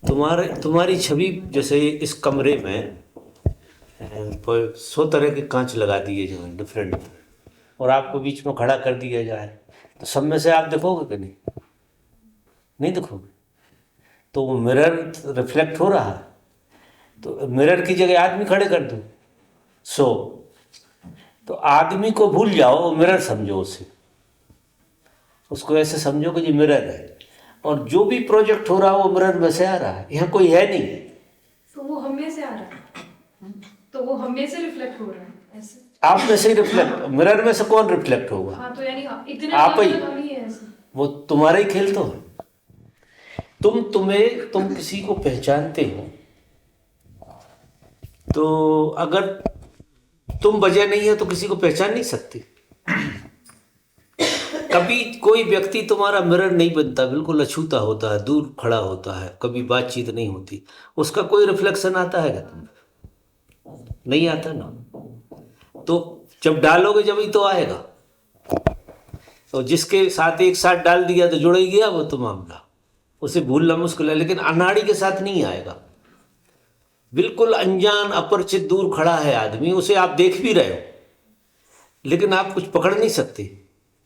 तुम्हारी छवि जैसे इस कमरे में 100 तरह के कांच लगा दिए जाए डिफरेंट, और आपको बीच में खड़ा कर दिया जाए, तो सब में से आप दिखोगे कि नहीं? नहीं दिखोगे। तो वो मिरर रिफ्लेक्ट हो रहा है, तो मिरर की जगह आदमी खड़े कर दो। सो तो आदमी को भूल जाओ, मिरर समझो उसे, उसको ऐसे समझो कि ये मिरर है, और जो भी प्रोजेक्ट हो रहा है वो मिरर में से आ रहा है, यहाँ कोई है नहीं। तो वो हम में से आ रहा है, तो वो हम में से रिफ्लेक्ट हो रहा है ऐसे। आप में से ही रिफ्लेक्ट, मिरर में से कौन रिफ्लेक्ट होगा? हाँ, तो यानी इतने आप ही। हम ही है ऐसे। वो तुम्हारा ही खेल तो है। तुम किसी को पहचानते हो, तो अगर तुम वजह नहीं है तो किसी को पहचान नहीं सकते। कभी कोई व्यक्ति तुम्हारा मिरर नहीं बनता, बिल्कुल अछूता होता है, दूर खड़ा होता है, कभी बातचीत नहीं होती, उसका कोई रिफ्लेक्शन आता है क्या तुम? नहीं आता ना। तो जब डालोगे जब ही तो आएगा। तो जिसके साथ एक साथ डाल दिया तो जुड़ ही गया वो तो मामला, उसे भूलना मुश्किल है, लेकिन अनाड़ी के साथ नहीं आएगा। बिल्कुल अनजान अपरिचित दूर खड़ा है आदमी, उसे आप देख भी रहे हो, लेकिन आप कुछ पकड़ नहीं सकते,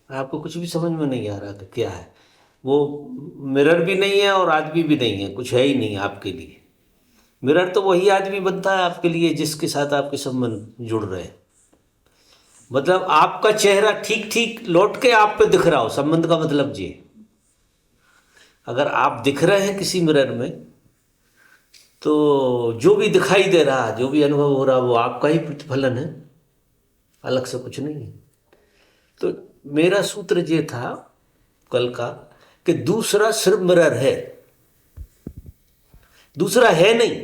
आपको कुछ भी समझ में नहीं आ रहा कि क्या है वो। मिरर भी नहीं है और आदमी भी नहीं है, कुछ है ही नहीं आपके लिए। मिरर तो वही आदमी बनता है आपके लिए जिसके साथ आपके संबंध जुड़ रहे हैं। मतलब आपका चेहरा ठीक ठीक लौट के आप पे दिख रहा हो, संबंध का मतलब ये। अगर आप दिख रहे हैं किसी मिरर में, तो जो भी दिखाई दे रहा, जो भी अनुभव हो रहा, वो आपका ही प्रतिफलन है, अलग से कुछ नहीं है। तो मेरा सूत्र ये था कल का कि दूसरा सिर्फ मिरर है, दूसरा है नहीं,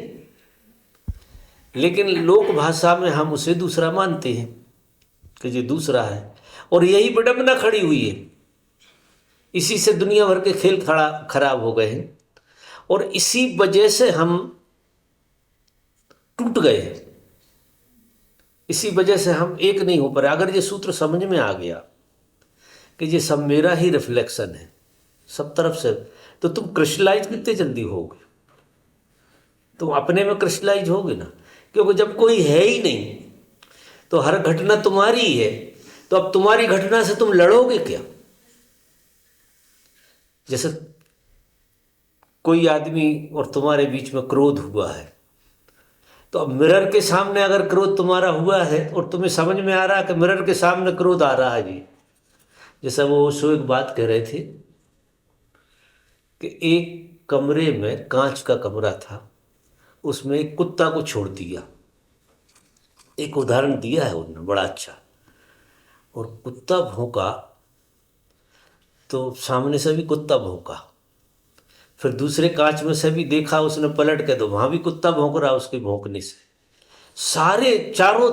लेकिन लोक भाषा में हम उसे दूसरा मानते हैं कि ये दूसरा है, और यही विडंबना खड़ी हुई है। इसी से दुनिया भर के खेल खराब हो गए हैं, और इसी वजह से हम टूट गए हैं, इसी वजह से हम एक नहीं हो पा रहे। अगर ये सूत्र समझ में आ गया कि ये सब मेरा ही रिफ्लेक्शन है सब तरफ से, तो तुम क्रिस्टलाइज कितने जल्दी होगे, तुम अपने में क्रिस्टलाइज होगे ना। क्योंकि जब कोई है ही नहीं तो हर घटना तुम्हारी ही है, तो अब तुम्हारी घटना से तुम लड़ोगे क्या? जैसे कोई आदमी और तुम्हारे बीच में क्रोध हुआ है, तो अब मिरर के सामने अगर क्रोध तुम्हारा हुआ है और तुम्हें समझ में आ रहा है कि मिरर के सामने क्रोध आ रहा है जी, जैसा वो सो एक बात कह रहे थे कि एक कमरे में, कांच का कमरा था, उसमें एक कुत्ता को छोड़ दिया। एक उदाहरण दिया है उन्होंने बड़ा अच्छा। और कुत्ता भौंका तो सामने से भी कुत्ता भौंका, फिर दूसरे कांच में से भी देखा उसने पलट के, तो वहाँ भी कुत्ता भौंक रहा उसके भौंकने से। सारे चारों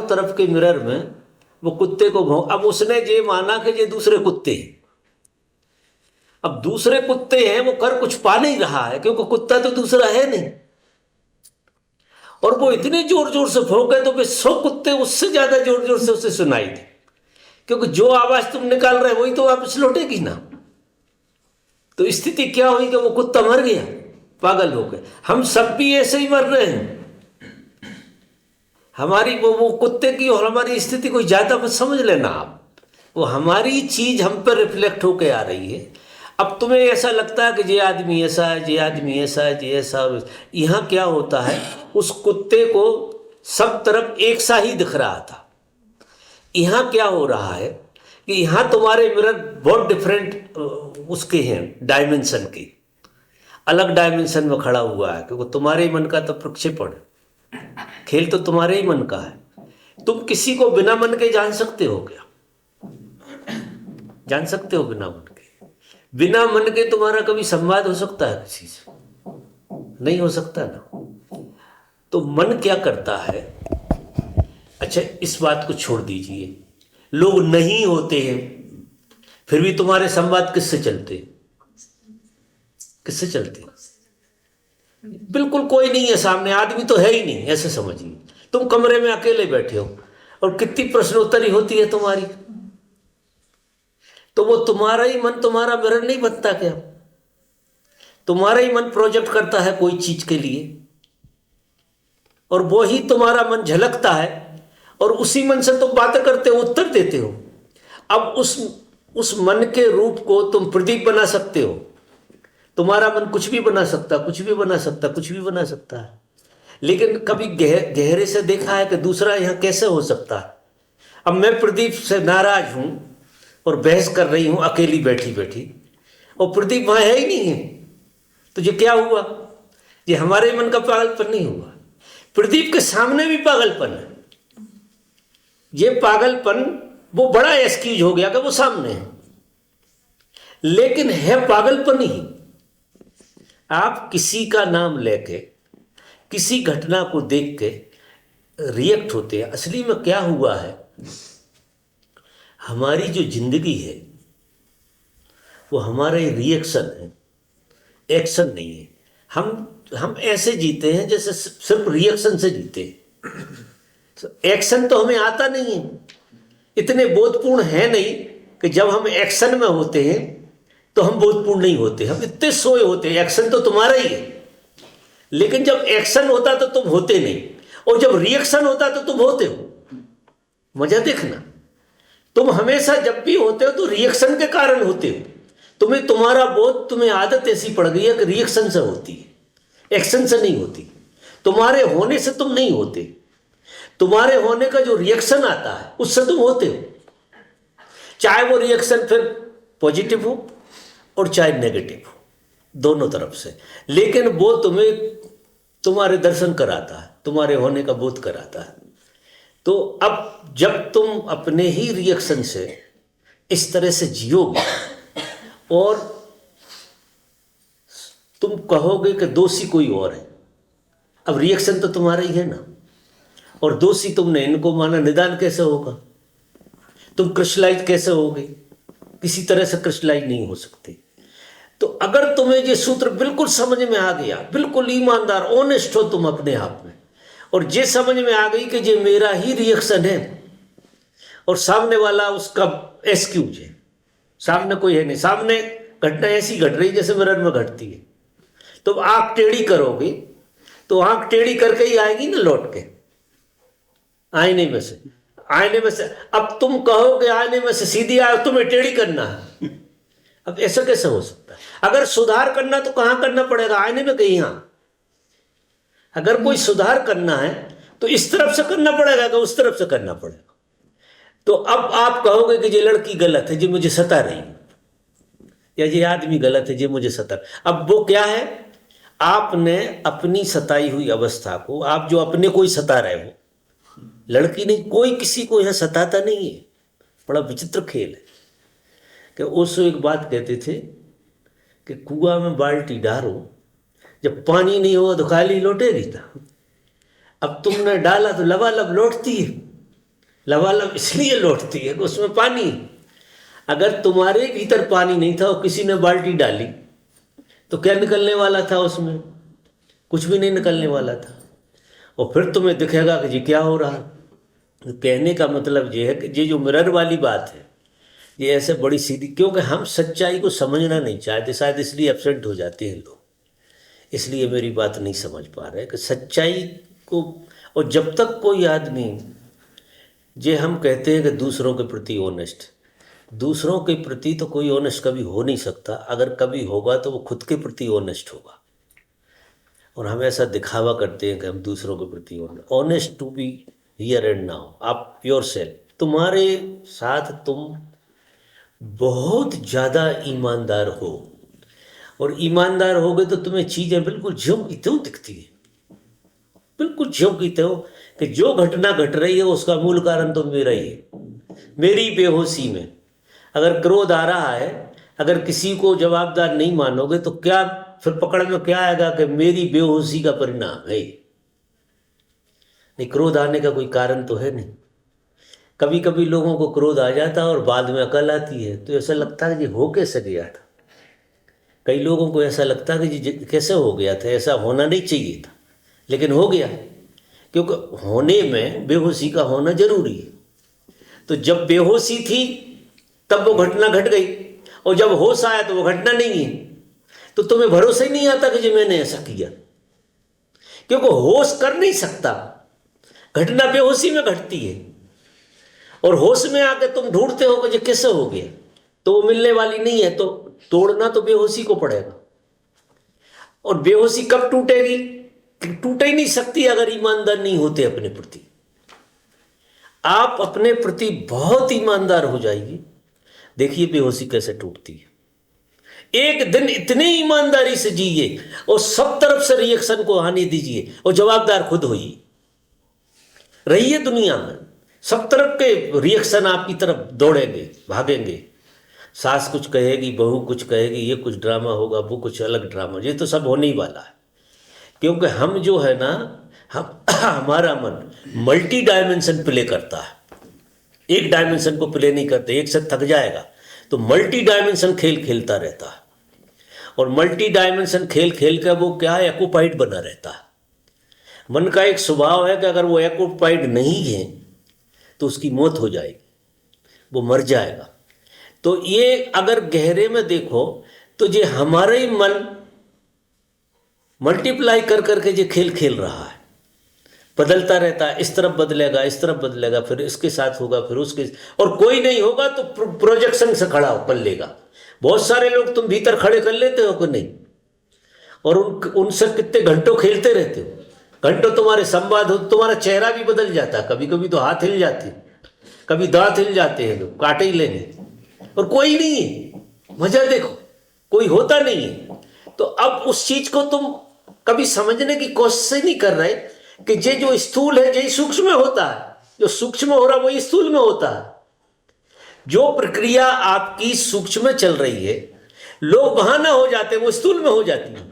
तरफ के मिरर में वो कुत्ते को भौंक। अब उसने ये माना कि ये दूसरे कुत्ते हैं। अब दूसरे कुत्ते हैं, वो कर कुछ पा नहीं रहा है क्योंकि कुत्ता तो दूसरा है नहीं, और वो इतने जोर जोर से भौंके तो वे 100 कुत्ते उससे ज्यादा जोर जोर से उसे सुनाई दे, क्योंकि जो आवाज तुम निकाल रहे वही तो वापस लौटेगी ना। तो स्थिति क्या हुई कि वो कुत्ता मर गया, पागल हो गए। हम सब भी ऐसे ही मर रहे हैं। हमारी वो कुत्ते की और हमारी स्थिति कोई ज्यादा मत समझ लेना आप, वो हमारी चीज हम पर रिफ्लेक्ट होकर आ रही है। अब तुम्हें ऐसा लगता है कि ये आदमी ऐसा है, ये आदमी ऐसा है, ये ऐसा। यहाँ क्या होता है, उस कुत्ते को सब तरफ एक सा ही दिख रहा था। यहाँ क्या हो रहा है कि यहाँ तुम्हारे मिरर बहुत डिफरेंट उसके हैं, डायमेंशन के, अलग डायमेंशन में खड़ा हुआ है, क्योंकि तुम्हारे ही मन का तो प्रक्षेपण, खेल तो तुम्हारे ही मन का है। तुम किसी को बिना मन के जान सकते हो क्या? जान सकते हो बिना मन के? बिना मन के तुम्हारा कभी संवाद हो सकता है किसी से? नहीं हो सकता ना। तो मन क्या करता है? अच्छा, इस बात को छोड़ दीजिए, लोग नहीं होते हैं फिर भी तुम्हारे संवाद किससे चलते? किससे चलते? बिल्कुल कोई नहीं है सामने, आदमी तो है ही नहीं, ऐसे समझिए। तुम कमरे में अकेले बैठे हो और कितनी प्रश्नोत्तरी होती है तुम्हारी, तो वो तुम्हारा ही मन तुम्हारा मिरर नहीं बनता क्या? तुम्हारा ही मन प्रोजेक्ट करता है कोई चीज के लिए, और वो ही तुम्हारा मन झलकता है, और उसी मन से तुम बातें करते हो, उत्तर देते हो। अब उस मन के रूप को तुम प्रदीप बना सकते हो। तुम्हारा मन कुछ भी बना सकता, कुछ भी बना सकता, कुछ भी बना सकता है, लेकिन कभी गहरे से देखा है कि दूसरा यहाँ कैसे हो सकता है। अब मैं प्रदीप से नाराज हूं और बहस कर रही हूं अकेली बैठी बैठी, और प्रदीप वहां है ही नहीं है, तो ये क्या हुआ? ये हमारे मन का पागलपन नहीं हुआ, प्रदीप के सामने भी पागलपन है। ये पागलपन वो बड़ा एक्सक्यूज हो गया कि वो सामने है, लेकिन है पागलपन ही। आप किसी का नाम लेके, किसी घटना को देख के रिएक्ट होते हैं। असली में क्या हुआ है, हमारी जो जिंदगी है वो हमारा रिएक्शन है, एक्शन नहीं है। हम ऐसे जीते हैं जैसे सिर्फ रिएक्शन से जीते हैं। एक्शन तो हमें आता नहीं है, इतने बोधपूर्ण है नहीं कि जब हम एक्शन में होते हैं तो हम बोधपूर्ण नहीं होते, हम इतने सोए होते हैं। एक्शन तो तुम्हारा ही है, लेकिन जब एक्शन होता तो तुम होते नहीं, और जब रिएक्शन होता तो तुम होते हो। मजा देखना, तुम हमेशा जब भी होते हो तो रिएक्शन के कारण होते हो। तुम्हारा बोध, तुम्हें आदत ऐसी पड़ गई है कि रिएक्शन से होती है, एक्शन से नहीं होती। तुम्हारे होने से तुम नहीं होते, तुम्हारे होने का जो रिएक्शन आता है उससे तुम होते हो। चाहे वो रिएक्शन फिर पॉजिटिव हो और चाहे नेगेटिव हो, दोनों तरफ से, लेकिन वो तुम्हें तुम्हारे दर्शन कराता है, तुम्हारे होने का बोध कराता है। तो अब जब तुम अपने ही रिएक्शन से इस तरह से जियोगे और तुम कहोगे कि दोषी कोई और है, अब रिएक्शन तो तुम्हारा ही है ना, और दोषी तुमने इनको माना, निदान कैसे होगा? तुम क्रिस्टलाइज कैसे होगे? किसी तरह से क्रिस्टलाइज नहीं हो सकते। तो अगर तुम्हें ये सूत्र बिल्कुल समझ में आ गया, बिल्कुल ईमानदार ऑनेस्ट हो तुम अपने आप में, और ये समझ में आ गई कि ये मेरा ही रिएक्शन है और सामने वाला उसका एक्सक्यूज है, सामने कोई है नहीं, सामने घटना ऐसी घट रही जैसे मिरर में घटती है, तो आंख टेढ़ी करोगे तो आंख टेढ़ी करके ही आएगी ना लौट के आईने में से। अब तुम कहोगे आईने में से सीधी आए, तुम्हें टेढ़ी करना है। अब ऐसा कैसे हो सकता है? अगर सुधार करना तो कहां करना पड़ेगा? आईने में कहीं? यहां अगर कोई सुधार करना है तो इस तरफ से करना पड़ेगा कि उस तरफ से करना पड़ेगा? तो अब आप कहोगे कि ये लड़की गलत है, ये मुझे सता रही है, या ये आदमी गलत है, ये मुझे सता। अब वो क्या है? आपने अपनी सताई हुई अवस्था को, आप जो अपने को ही सता रहे हो, लड़की नहीं, कोई किसी को यहां सताता नहीं है। बड़ा विचित्र खेल है कि उसको एक बात कहते थे कि कुआं में बाल्टी डालो, जब पानी नहीं होगा तो खाली लौटेगी था। अब तुमने डाला तो लबालब लौटती है, लबालब इसलिए लौटती है कि उसमें पानी है। अगर तुम्हारे भीतर पानी नहीं था और किसी ने बाल्टी डाली तो क्या निकलने वाला था? उसमें कुछ भी नहीं निकलने वाला था। और फिर तुम्हें दिखेगा कि ये क्या हो रहा है। तो कहने का मतलब ये है कि ये जो मिरर वाली बात है ये ऐसे बड़ी सीधी, क्योंकि हम सच्चाई को समझना नहीं चाहते, शायद इसलिए एब्सेंट हो जाते हैं लोग, इसलिए मेरी बात नहीं समझ पा रहे कि सच्चाई को। और जब तक कोई आदमी, जे हम कहते हैं कि दूसरों के प्रति ऑनेस्ट, दूसरों के प्रति तो कोई ऑनेस्ट कभी हो नहीं सकता। अगर कभी होगा तो वो खुद के प्रति ऑनेस्ट होगा, और हम ऐसा दिखावा करते हैं कि हम दूसरों के प्रति honest to be here and now. आप योर सेल्फ, तुम्हारे साथ तुम बहुत ज़्यादा ईमानदार हो, और ईमानदार होगे तो तुम्हें चीज़ें बिल्कुल ज्यों की त्यों दिखती है, बिल्कुल ज्यों की त्यों, कि जो घटना घट रही है उसका मूल कारण तो मेरा ही है। मेरी बेहोशी में अगर क्रोध आ रहा है, अगर किसी को जवाबदार नहीं मानोगे तो क्या फिर पकड़ में क्या आएगा कि मेरी बेहोशी का परिणाम है। नहीं, क्रोध आने का कोई कारण तो है नहीं। कभी कभी लोगों को क्रोध आ जाता है और बाद में अकल आती है, तो ऐसा लगता है कि हो कैसे गया था। कई लोगों को ऐसा लगता है कि कैसे हो गया था, ऐसा होना नहीं चाहिए था, लेकिन हो गया, क्योंकि होने में बेहोशी का होना जरूरी है। तो जब बेहोशी थी तब वो घटना घट गई, और जब होश आया तो वो घटना नहीं है। तो तुम्हें भरोसा ही नहीं आता कि जी मैंने ऐसा किया, क्योंकि होश कर नहीं सकता। घटना बेहोशी में घटती है, और होश में आके तुम ढूंढते हो कि ये कैसे हो गया, तो वो मिलने वाली नहीं है। तो तोड़ना तो बेहोशी को पड़ेगा। और बेहोशी कब टूटेगी? टूट ही नहीं सकती अगर ईमानदार नहीं होते अपने प्रति। आप अपने प्रति बहुत ईमानदार हो जाइए, देखिए बेहोशी कैसे टूटती है। एक दिन इतनी ईमानदारी से जिए और सब तरफ से रिएक्शन को आने दीजिए, और जवाबदार खुद होइए। रहिए दुनिया में, सब तरफ के रिएक्शन आपकी तरफ दौड़ेंगे, भागेंगे। सास कुछ कहेगी, बहू कुछ कहेगी, ये कुछ ड्रामा होगा, वो कुछ अलग ड्रामा, ये तो सब होने ही वाला है। क्योंकि हम जो है ना, हमारा मन मल्टी डायमेंशन प्ले करता है, एक डायमेंशन को प्ले नहीं करते। एक से थक जाएगा तो मल्टी डायमेंशन खेल खेलता रहता है, और मल्टी डायमेंशन खेल खेल कर वो क्या है, एक्यूपाइड बना रहता है। मन का एक स्वभाव है कि अगर वो एक्यूपाइड नहीं है तो उसकी मौत हो जाएगी, वो मर जाएगा। तो ये अगर गहरे में देखो तो ये हमारा ही मन मल्टीप्लाई कर करके ये खेल खेल रहा है, बदलता रहता है। इस तरफ बदलेगा, इस तरफ बदलेगा, फिर इसके साथ होगा, फिर उसके, और कोई नहीं होगा तो प्रोजेक्शन से खड़ा कर लेगा। बहुत सारे लोग तुम भीतर खड़े कर लेते हो कि नहीं, और उनसे कितने घंटों खेलते रहते हो, घंटों तुम्हारे संवाद हो, तुम्हारा चेहरा भी बदल जाता है। कभी कभी तो हाथ हिल जाते हैं, कभी दांत हिल जाते हैं, लोग काटे ही लेंगे, और कोई नहीं है। मजा देखो, कोई होता नहीं है। तो अब उस चीज को तुम कभी समझने की कोशिश ही नहीं कर रहे कि ये जो स्थूल है यही सूक्ष्म में होता है, जो सूक्ष्म हो रहा है वही स्थूल में होता है। जो प्रक्रिया आपकी सूक्ष्म में चल रही है, लोग वहां ना हो जाते, वो स्थूल में हो जाती है,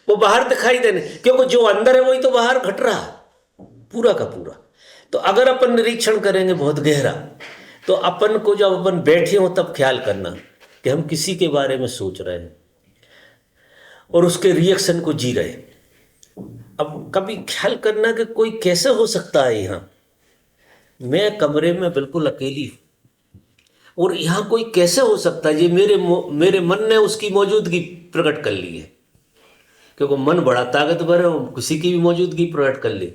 वो बाहर दिखाई देने, क्योंकि जो अंदर है वही तो बाहर घट रहा है पूरा का पूरा। तो अगर अपन निरीक्षण करेंगे बहुत गहरा, तो अपन को जब अपन बैठे हो तब ख्याल करना कि हम किसी के बारे में सोच रहे हैं और उसके रिएक्शन को जी रहे हैं। अब कभी ख्याल करना कि कोई कैसे हो सकता है, यहाँ मैं कमरे में बिल्कुल अकेली हूँ और यहाँ कोई कैसे हो सकता है, ये मेरे मन ने उसकी मौजूदगी प्रकट कर ली है। क्योंकि मन बड़ा ताकतवर है, वो किसी की भी मौजूदगी प्रकट कर ले।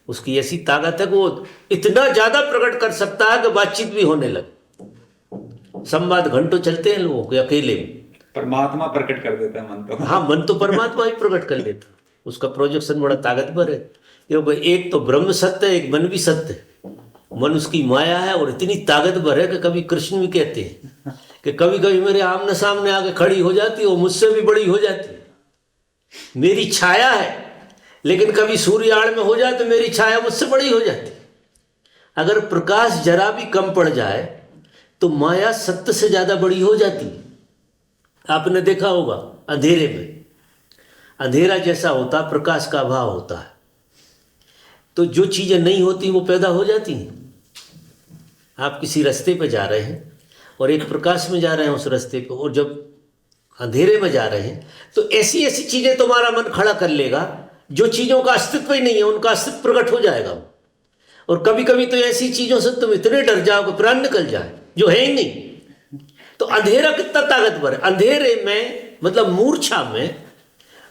उसकी ऐसी ताकत है कि वो इतना ज्यादा प्रकट कर सकता है कि बातचीत भी होने लगे, संवाद घंटों चलते हैं लोगों के अकेले में। परमात्मा प्रकट कर देता है मन तो। हाँ, मन तो परमात्मा ही प्रकट कर लेता, उसका प्रोजेक्शन बड़ा ताकतवर है। क्योंकि एक तो ब्रह्म सत्य है, एक मन भी सत्य है। मन उसकी माया है और इतनी ताकतवर है कि कभी कृष्ण भी कहते हैं कि कभी कभी मेरे आमने सामने आके खड़ी हो जाती है, वो मुझसे भी बड़ी हो जाती है। मेरी छाया है, लेकिन कभी सूर्य आड़ में हो जाए तो मेरी छाया मुझसे बड़ी हो जाती। अगर प्रकाश जरा भी कम पड़ जाए तो माया सत्य से ज्यादा बड़ी हो जाती। आपने देखा होगा अंधेरे में, अंधेरा जैसा होता प्रकाश का अभाव होता है, तो जो चीजें नहीं होती वो पैदा हो जाती हैं। आप किसी रास्ते पे जा रहे हैं और एक प्रकाश में जा रहे हैं उस रास्ते पे, और जब अंधेरे में जा रहे हैं तो ऐसी ऐसी चीजें तुम्हारा मन खड़ा कर लेगा जो चीजों का अस्तित्व ही नहीं है, उनका अस्तित्व प्रकट हो जाएगा। और कभी कभी तो ऐसी चीजों से तुम इतने डर जाओ कि प्राण निकल जाए जो है ही नहीं। तो अंधेरा कितना ताकतवर है। अंधेरे में मतलब मूर्छा में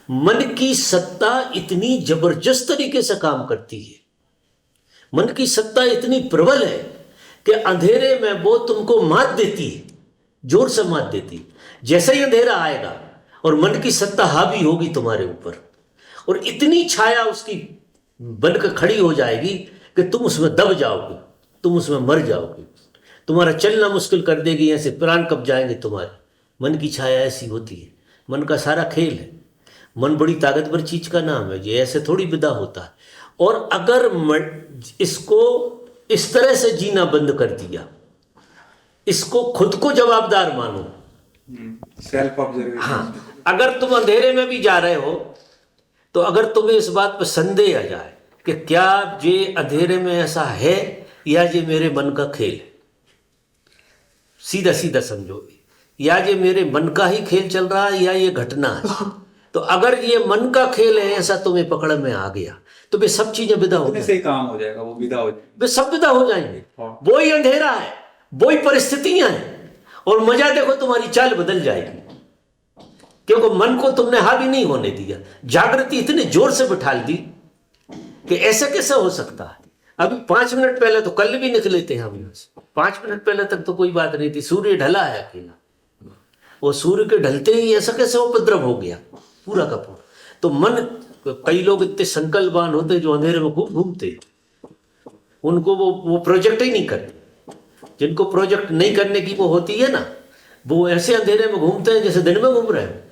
मन की सत्ता इतनी जबरदस्त तरीके से काम करती है, मन की सत्ता इतनी प्रबल है कि अंधेरे में वो तुमको मात देती है, जोर से मात देती है। जैसे ही अंधेरा आएगा और मन की सत्ता हावी होगी तुम्हारे ऊपर, और इतनी छाया उसकी बनकर खड़ी हो जाएगी कि तुम उसमें दब जाओगे, तुम उसमें मर जाओगे, तुम्हारा चलना मुश्किल कर देगी, ऐसे प्राण कब जाएंगे तुम्हारे। मन की छाया ऐसी होती है, मन का सारा खेल है। मन बड़ी ताकतवर चीज का नाम है, ये ऐसे थोड़ी विदा होता है। और अगर इसको इस तरह से जीना बंद कर दिया, इसको खुद को जवाबदार मानो, सेल्फ ऑब्जर्वेशन। हाँ, अगर तुम अंधेरे में भी जा रहे हो तो अगर तुम्हें इस बात पर संदेह आ जाए कि क्या ये अंधेरे में ऐसा है या ये मेरे मन का खेल है, सीधा सीधा समझो, या ये मेरे मन का ही खेल चल रहा है या ये घटना है। तो अगर ये मन का खेल है ऐसा तुम्हें पकड़ में आ गया तो वे सब चीजें विदा हो से ही काम हो जाएगा, वो विदा हो जाएगा, वे सब विदा हो जाएंगे। हाँ। वो ही अंधेरा है, वो ही परिस्थितियां हैं, और मजा देखो तुम्हारी चाल बदल जाएगी। क्योंकि मन को तुमने हावी नहीं होने दिया। जागृति इतने जोर से बिठा दी कि ऐसा कैसा हो सकता है। अभी 5 मिनट पहले तो कल भी निकले थे हम यहाँ से, 5 मिनट पहले तक तो कोई बात नहीं थी, सूर्य ढला है अकेला, वो सूर्य के ढलते ही ऐसा कैसे उपद्रव हो गया पूरा का पूरा। तो मन, कई लोग इतने संकल्पवान होते जो अंधेरे में खूब घूमते, उनको वो प्रोजेक्ट ही नहीं करते। जिनको प्रोजेक्ट नहीं करने की वो होती है ना, वो ऐसे अंधेरे में घूमते हैं जैसे दिन में घूम रहे हैं।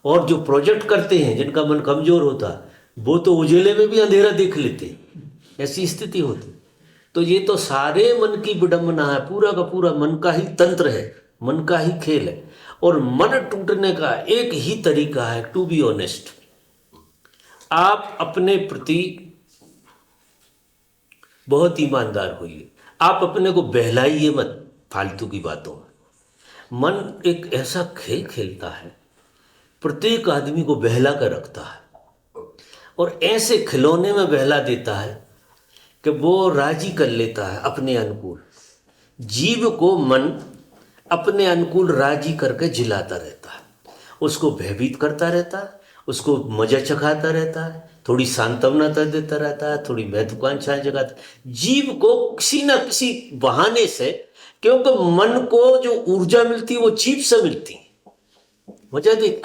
और जो प्रोजेक्ट करते हैं, जिनका मन कमजोर होता है, वो तो उजेले में भी अंधेरा देख लेते हैं, ऐसी स्थिति होती। तो ये तो सारे मन की विडंबना है, पूरा का पूरा मन का ही तंत्र है, मन का ही खेल है। और मन टूटने का एक ही तरीका है, टू बी ऑनेस्ट। आप अपने प्रति बहुत ईमानदार होइए, आप अपने को बहलाइए मत फालतू की बातों में। मन एक ऐसा खेल खेलता है, प्रत्येक आदमी को बहला कर रखता है और ऐसे खिलौने में बहला देता है कि वो राजी कर लेता है अपने अनुकूल। जीव को मन अपने अनुकूल राजी करके जिलाता रहता है, उसको भयभीत करता रहता है, उसको मजा चखाता रहता है, थोड़ी सांत्वना देता रहता है, थोड़ी महत्वाकांक्षाएं जगाता है जीव को किसी न किसी बहाने से। क्योंकि मन को जो ऊर्जा मिलती है वो जीव से मिलती है। मजा देख,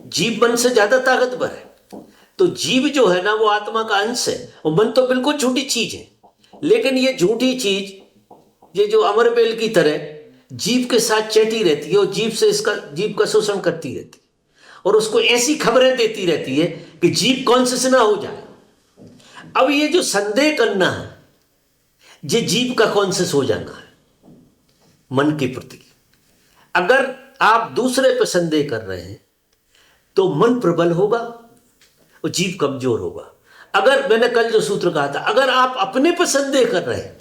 जीव मन से ज्यादा ताकतवर है। तो जीव जो है ना वो आत्मा का अंश है, और मन तो बिल्कुल झूठी चीज है। लेकिन ये झूठी चीज, ये जो अमरबेल की तरह जीव के साथ चैटी रहती है और जीव का शोषण करती रहती है और उसको ऐसी खबरें देती रहती है कि जीव कॉन्शियस ना हो जाए। अब ये जो संदेह करना है, ये जीव का कॉन्शियस हो जाना है मन के प्रति। अगर आप दूसरे पर संदेह कर रहे हैं तो मन प्रबल होगा और जीव कमजोर होगा। अगर मैंने कल जो सूत्र कहा था, अगर आप अपने पर संदेह कर रहे हैं,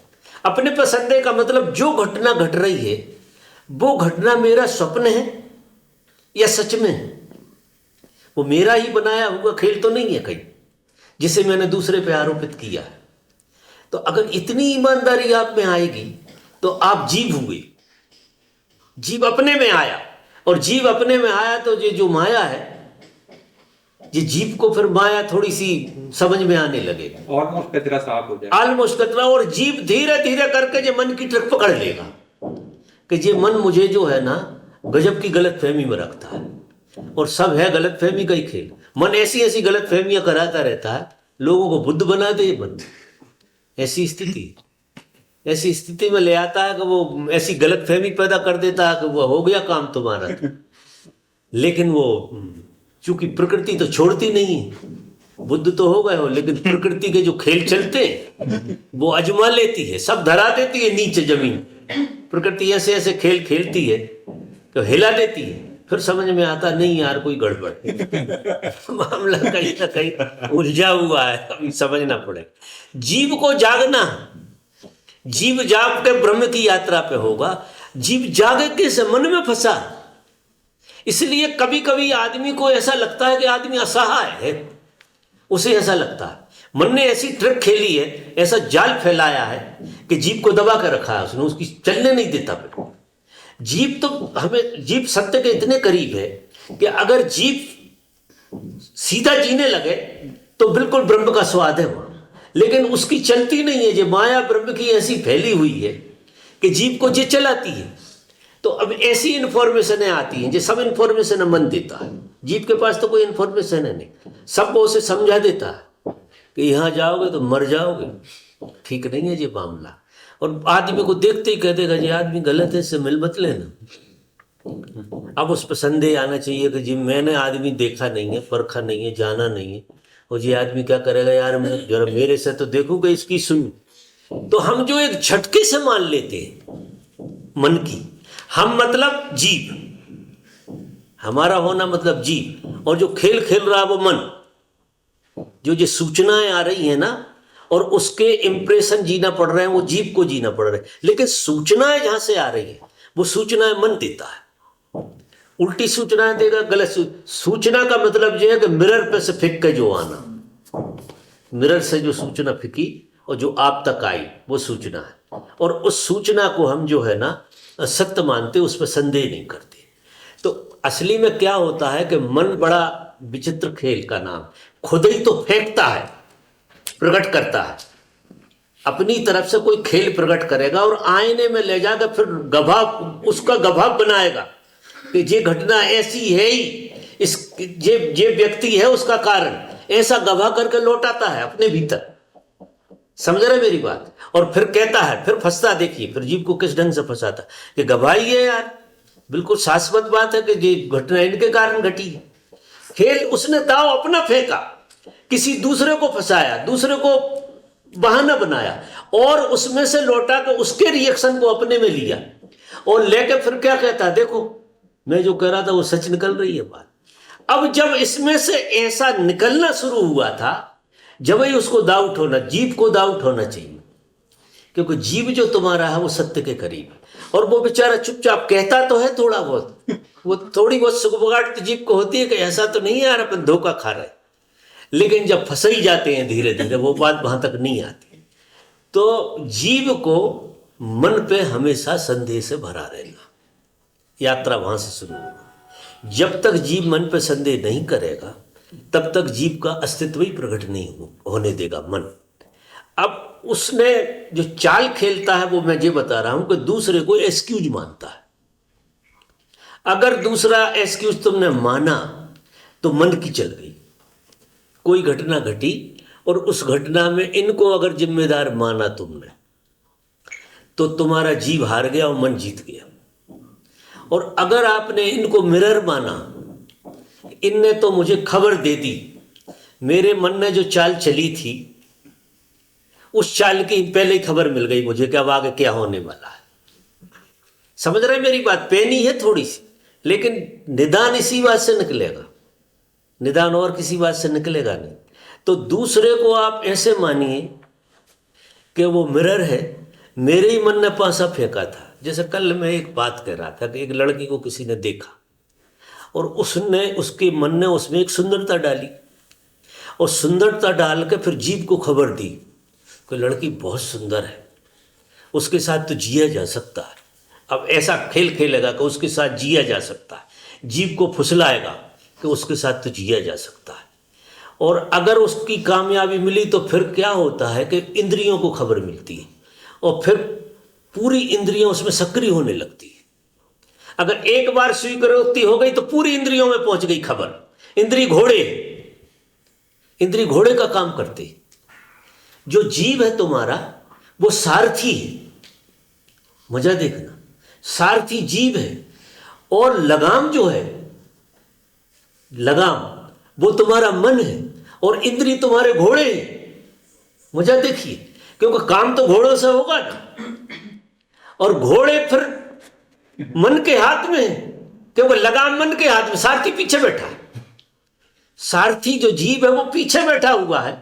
अपने पर संदेह का मतलब जो घटना घट रही है वो घटना मेरा स्वप्न है या सच में है, वो मेरा ही बनाया हुआ खेल तो नहीं है कहीं जिसे मैंने दूसरे पे आरोपित किया है। तो अगर इतनी ईमानदारी आप में आएगी तो आप जीव हुए, जीव अपने में आया, और जीव अपने में आया तो ये जो माया है, ये जीव को फिर माया थोड़ी सी समझ में आने लगे, ऑलमोस्ट कचरा साफ हो जाएगा, ऑलमोस्ट कतरा। और जीव धीरे धीरे करके ये मन की ट्रक पकड़ लेगा कि ये मन मुझे जो है ना गजब की गलत फहमी में रखता है, और सब है गलत फहमी का ही खेल। मन ऐसी ऐसी गलत फहमियां कराता रहता है, लोगों को बुद्ध बना दे मन। ऐसी स्थिति में ले आता है कि वो ऐसी गलत फहमी पैदा कर देता है कि वो हो गया काम तुम्हारा। लेकिन वो चूंकि प्रकृति तो छोड़ती नहीं है, बुद्ध तो हो गए हो, लेकिन प्रकृति के जो खेल चलते वो अजमा लेती है, सब धरा देती है नीचे जमीन। प्रकृति ऐसे ऐसे खेल खेलती है तो हिला देती है, फिर समझ में आता नहीं यार कोई गड़बड़ मामला कहीं ना कहीं उलझा हुआ है, अभी समझना पड़ेगा। जीव को जागना, जीव जाग के ब्रह्म की यात्रा पे होगा। जीव जागे कैसे? मन में फंसा। इसलिए कभी कभी आदमी को ऐसा लगता है कि आदमी असहाय है, उसे ऐसा लगता है। मन ने ऐसी ट्रिक खेली है, ऐसा जाल फैलाया है कि जीव को दबा कर रखा है उसने, उसकी चलने नहीं देता। जीव तो जीव सत्य के इतने करीब है कि अगर जीव सीधा जीने लगे तो बिल्कुल ब्रह्म का स्वाद है वहां, लेकिन उसकी चलती नहीं है। ये माया ब्रह्म की ऐसी फैली हुई है कि जीव को ये चलाती है। तो अब ऐसी इन्फॉर्मेशन आती है, जो सब इन्फॉर्मेशन मन देता है। जीव के पास तो कोई इन्फॉर्मेशन है नहीं, सबको उसे समझा देता है कि यहाँ जाओगे तो मर जाओगे, ठीक नहीं है ये मामला। और आदमी को देखते ही कह देगा ये आदमी गलत है, इससे मिल मत लेना। अब उस पर संदेह आना चाहिए कि जी मैंने आदमी देखा नहीं है, परखा नहीं है, जाना नहीं है, और ये आदमी क्या करेगा यार, मैं जरा मेरे से तो देखूंगा, इसकी सुन। तो हम जो एक झटके से मान लेते हैं मन की, हम मतलब जीव, हमारा होना मतलब जीव, और जो खेल खेल रहा है वो मन। जो सूचनाएं आ रही है ना और उसके इंप्रेशन जीना पड़ रहे हैं, वो जीव को जीना पड़ रहा है। लेकिन सूचनाएं जहां से आ रही है वो सूचनाएं मन देता है, उल्टी सूचनाएं देगा, गलत सूचना का मतलब यह है कि मिरर पे से फिक के जो आना, मिरर से जो सूचना फिकी और जो आप तक आई वो सूचना है। और उस सूचना को हम जो है ना सत्य मानते, उस पर संदेह नहीं करते। तो असली में क्या होता है कि मन बड़ा विचित्र खेल का नाम, खुद ही तो फेंकता है, प्रकट करता है, अपनी तरफ से कोई खेल प्रकट करेगा और आईने में ले जाकर फिर गवाह, उसका गवाह बनाएगा कि ये घटना ऐसी है ही, इस ये व्यक्ति है उसका कारण, ऐसा गवाह करके लौटाता है अपने भीतर। समझ रहे मेरी बात? और फिर कहता है, फिर फंसता, देखिए फिर जीव को किस ढंग से फंसाता कि गवाही है यार, बिल्कुल शाश्वत बात है कि ये घटना इनके कारण घटी है। खेल उसने दाव अपना फेंका, किसी दूसरे को फंसाया, दूसरे को बहाना बनाया और उसमें से लौटा कर उसके रिएक्शन को अपने में लिया और लेकर फिर क्या कहता है, देखो मैं जो कह रहा था वो सच निकल रही है बात। अब जब इसमें से ऐसा निकलना शुरू हुआ था, जब ही उसको दाव उठाना, जीव को दाव उठाना चाहिए, क्योंकि जीव जो तुम्हारा है वो सत्य के करीब है। और वो बेचारा चुपचाप कहता तो है थोड़ा बहुत, वो थोड़ी बहुत सुगबगाहट तो जीव को होती है कि ऐसा तो नहीं है यार अपन धोखा खा रहे, लेकिन जब फंस ही जाते हैं धीरे धीरे वो बात वहां तक नहीं आती। तो जीव को मन पे हमेशा संदेह से भरा रहना, यात्रा वहां से शुरू होगी। जब तक जीव मन पे संदेह नहीं करेगा तब तक जीव का अस्तित्व ही प्रकट नहीं होने देगा मन। अब उसने जो चाल खेलता है वो मैं ये बता रहा हूं कि दूसरे को एक्सक्यूज मानता है। अगर दूसरा एक्सक्यूज तुमने माना तो मन की चल गई, कोई घटना घटी और उस घटना में इनको अगर जिम्मेदार माना तुमने तो तुम्हारा जीव हार गया और मन जीत गया। और अगर आपने इनको मिरर माना, इनने तो मुझे खबर दे दी, मेरे मन में जो चाल चली थी उस चाल की पहले ही खबर मिल गई मुझे कि अब आगे क्या होने वाला है। समझ रहे मेरी बात? पेनी है थोड़ी सी, लेकिन निदान इसी बात से निकलेगा, निदान और किसी बात से निकलेगा नहीं। तो दूसरे को आप ऐसे मानिए कि वो मिरर है, मेरे ही मन ने पासा फेंका था। जैसे कल मैं एक बात कह रहा था कि एक लड़की को किसी ने देखा और उसने, उसके मन ने उसमें एक सुंदरता डाली और सुंदरता डाल के फिर जीव को खबर दी कि लड़की बहुत सुंदर है, उसके साथ तो जिया जा सकता है। अब ऐसा खेल खेलेगा कि उसके साथ जिया जा सकता है, जीव को फुसलाएगा कि उसके साथ तो जिया जा सकता है। और अगर उसकी कामयाबी मिली तो फिर क्या होता है कि इंद्रियों को खबर मिलती है और फिर पूरी इंद्रियां उसमें सक्रिय होने लगती है। अगर एक बार स्वीकृति हो गई तो पूरी इंद्रियों में पहुंच गई खबर। इंद्रिय घोड़े का काम करते। जो जीव है तुम्हारा वो सारथी है, मजा देखना, सारथी जीव है और लगाम जो है, लगाम वो तुम्हारा मन है और इंद्रिय तुम्हारे घोड़े हैं। मजा देखिए, क्योंकि काम तो घोड़ों से होगा ना, और घोड़े फिर मन के हाथ में है, क्योंकि लगाम मन के हाथ में, सारथी पीछे बैठा है। सारथी जो जीव है वो पीछे बैठा हुआ है,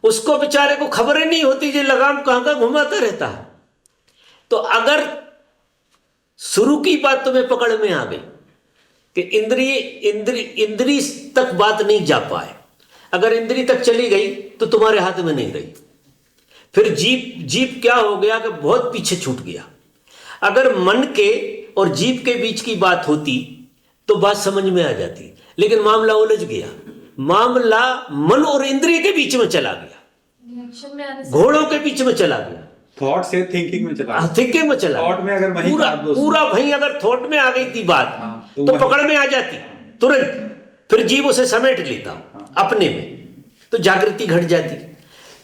उसको बेचारे को खबर ही नहीं होती ये लगाम कहां कहां घुमाता रहता है। तो अगर शुरू की बात तुम्हें पकड़ में आ गई कि इंद्रिय तक बात नहीं जा पाए, अगर इंद्रिय तक चली गई तो तुम्हारे हाथ में नहीं रही, फिर जीव क्या हो गया कि बहुत पीछे छूट गया। अगर मन के और जीव के बीच की बात होती तो बात समझ में आ जाती, लेकिन मामला उलझ गया, मामला मन और इंद्रिय के बीच में चला गया, रिएक्शन में आने से घोड़ों के बीच में चला गया, थॉट से थिंकिंग में चला, थिंकिंग में चला, थॉट में अगर वही पूरा वही अगर थॉट में आ गई थी बात तो पकड़ में आ जाती तुरंत, फिर जीव उसे समेट लेता अपने में, तो जागृति घट जाती।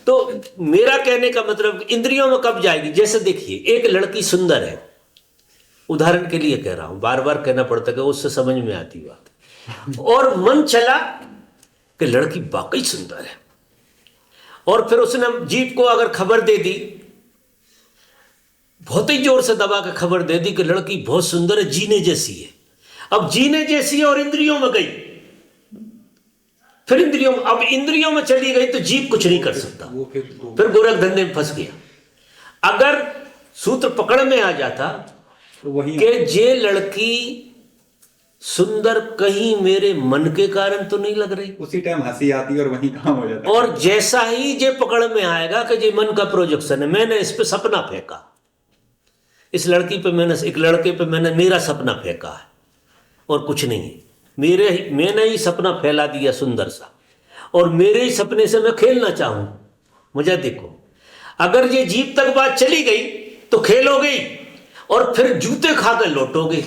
तो मेरा कहने का मतलब इंद्रियों में कब जाएगी? जैसे देखिए एक लड़की सुंदर है, उदाहरण के लिए कह रहा हूं, बार बार कहना पड़ता है कि उससे समझ में आती बात, और मन चला कि लड़की वाकई सुंदर है, और फिर उसने जीव को अगर खबर दे दी, बहुत ही जोर से दबा के खबर दे दी कि लड़की बहुत सुंदर है, जीने जैसी है। अब जीने जैसी है और इंद्रियों में गई, फिर अब इंद्रियों में चली गई तो जीव कुछ नहीं कर सकता, फिर गोरख धंधे में फंस गया। अगर सूत्र पकड़ में आ जाता कि ये लड़की सुंदर कहीं मेरे मन के कारण तो नहीं लग रही, उसी टाइम हंसी आती और वहीं काम हो जाता। और जैसा ही ये पकड़ में आएगा कि ये मन का प्रोजेक्शन है, मैंने इस पे सपना फेंका, इस लड़की पे मैंने, एक लड़के पे मैंने मेरा सपना फेंका है, और कुछ नहीं है। मैंने ही सपना फैला दिया सुंदर सा, और मेरे ही सपने से मैं खेलना चाहूँ। मजा देखो, अगर ये जीप तक बात चली गई तो खेलोगे ही, और फिर जूते खा कर लौटोगे,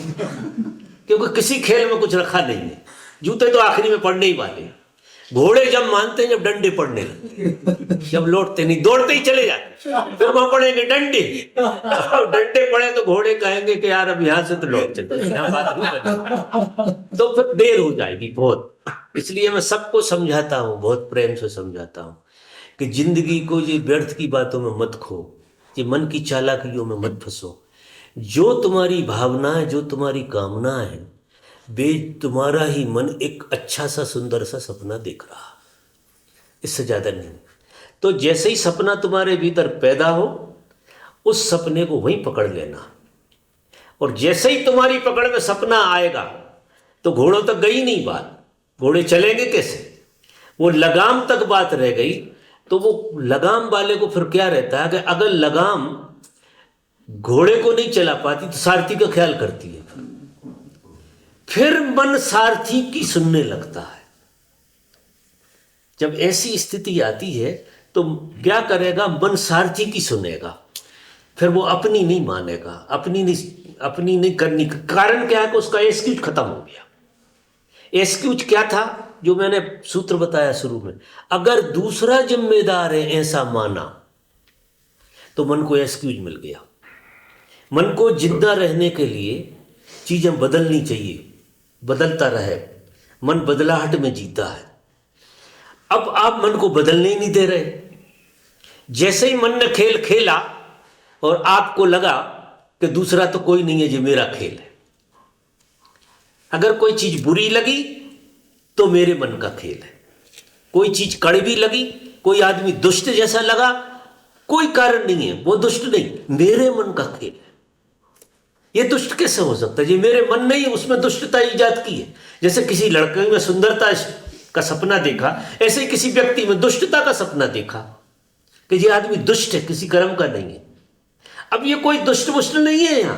क्योंकि किसी खेल में कुछ रखा नहीं है। जूते तो आखिरी में पड़ने ही वाले हैं। घोड़े जब मानते हैं जब डंडे पड़ने लगते, जब लौटते नहीं, दौड़ते ही चले जाते, फिर वहां पड़ेंगे डंडे। डंडे पड़े तो घोड़े कहेंगे कि यार अब यहां से तो लौट चलते, यहाँ बात नहीं करनी। तो फिर देर हो जाएगी बहुत। इसलिए मैं सबको समझाता हूँ, बहुत प्रेम से समझाता हूँ कि जिंदगी को ये व्यर्थ की बातों में मत खो, ये मन की चालाकियों में मत फंसो। जो तुम्हारी भावना है, जो तुम्हारी कामना है, वे तुम्हारा ही मन एक अच्छा सा सुंदर सा सपना देख रहा, इससे ज़्यादा नहीं। तो जैसे ही सपना तुम्हारे भीतर पैदा हो, उस सपने को वहीं पकड़ लेना, और जैसे ही तुम्हारी पकड़ में सपना आएगा तो घोड़ों तक गई नहीं बात, घोड़े चलेंगे कैसे? वो लगाम तक बात रह गई। तो वो लगाम वाले को फिर क्या रहता है कि अगर लगाम घोड़े को नहीं चला पाती तो सारथी का ख्याल करती है, फिर मन सारथी की सुनने लगता है। जब ऐसी स्थिति आती है तो क्या करेगा? मन सारथी की सुनेगा, फिर वो अपनी नहीं मानेगा, अपनी नहीं करनी। कारण क्या है कि उसका एक्सक्यूज खत्म हो गया। एक्सक्यूज क्या था? जो मैंने सूत्र बताया शुरू में, अगर दूसरा जिम्मेदार है ऐसा माना तो मन को एक्सक्यूज मिल गया। मन को जिंदा रहने के लिए चीजें बदलनी चाहिए, बदलता रहे। मन बदलाहट में जीता है। अब आप मन को बदलने ही नहीं दे रहे। जैसे ही मन ने खेल खेला और आपको लगा कि दूसरा तो कोई नहीं है, ये मेरा खेल है। अगर कोई चीज बुरी लगी तो मेरे मन का खेल है। कोई चीज कड़वी लगी, कोई आदमी दुष्ट जैसा लगा, कोई कारण नहीं है, वो दुष्ट नहीं, मेरे मन का खेल है। ये दुष्ट कैसे हो सकता है? ये मेरे मन ने ही उसमें दुष्टता ईजाद की है। जैसे किसी लड़के में सुंदरता का सपना देखा, ऐसे ही किसी व्यक्ति में दुष्टता का सपना देखा कि ये आदमी दुष्ट है, किसी कर्म का नहीं है। अब ये कोई दुष्ट वुष्ट नहीं है यहां,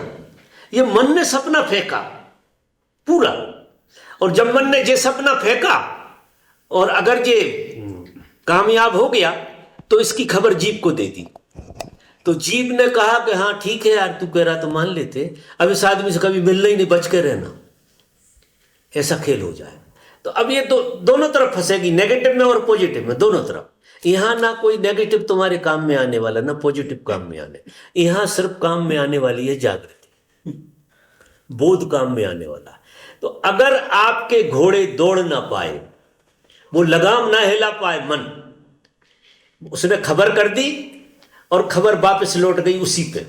ये मन ने सपना फेंका पूरा। और जब मन ने ये सपना फेंका और अगर ये कामयाब हो गया तो इसकी खबर जीप को दे दी। तो जीप ने कहा कि हाँ ठीक है यार, तू कह रहा तो मान लेते, अब इस आदमी से कभी मिलना ही नहीं, बच के रहना। ऐसा खेल हो जाए तो अब ये दोनों तरफ फंसेगी, नेगेटिव में और पॉजिटिव में, दोनों तरफ। यहां ना कोई नेगेटिव तुम्हारे काम में आने वाला, ना पॉजिटिव काम में आने। यहां सिर्फ काम में आने वाली है जागृति, बोध काम में आने वाला। तो अगर आपके घोड़े दौड़ ना पाए, वो लगाम ना हिला पाए, मन उसने खबर कर दी और खबर वापस लौट गई उसी पे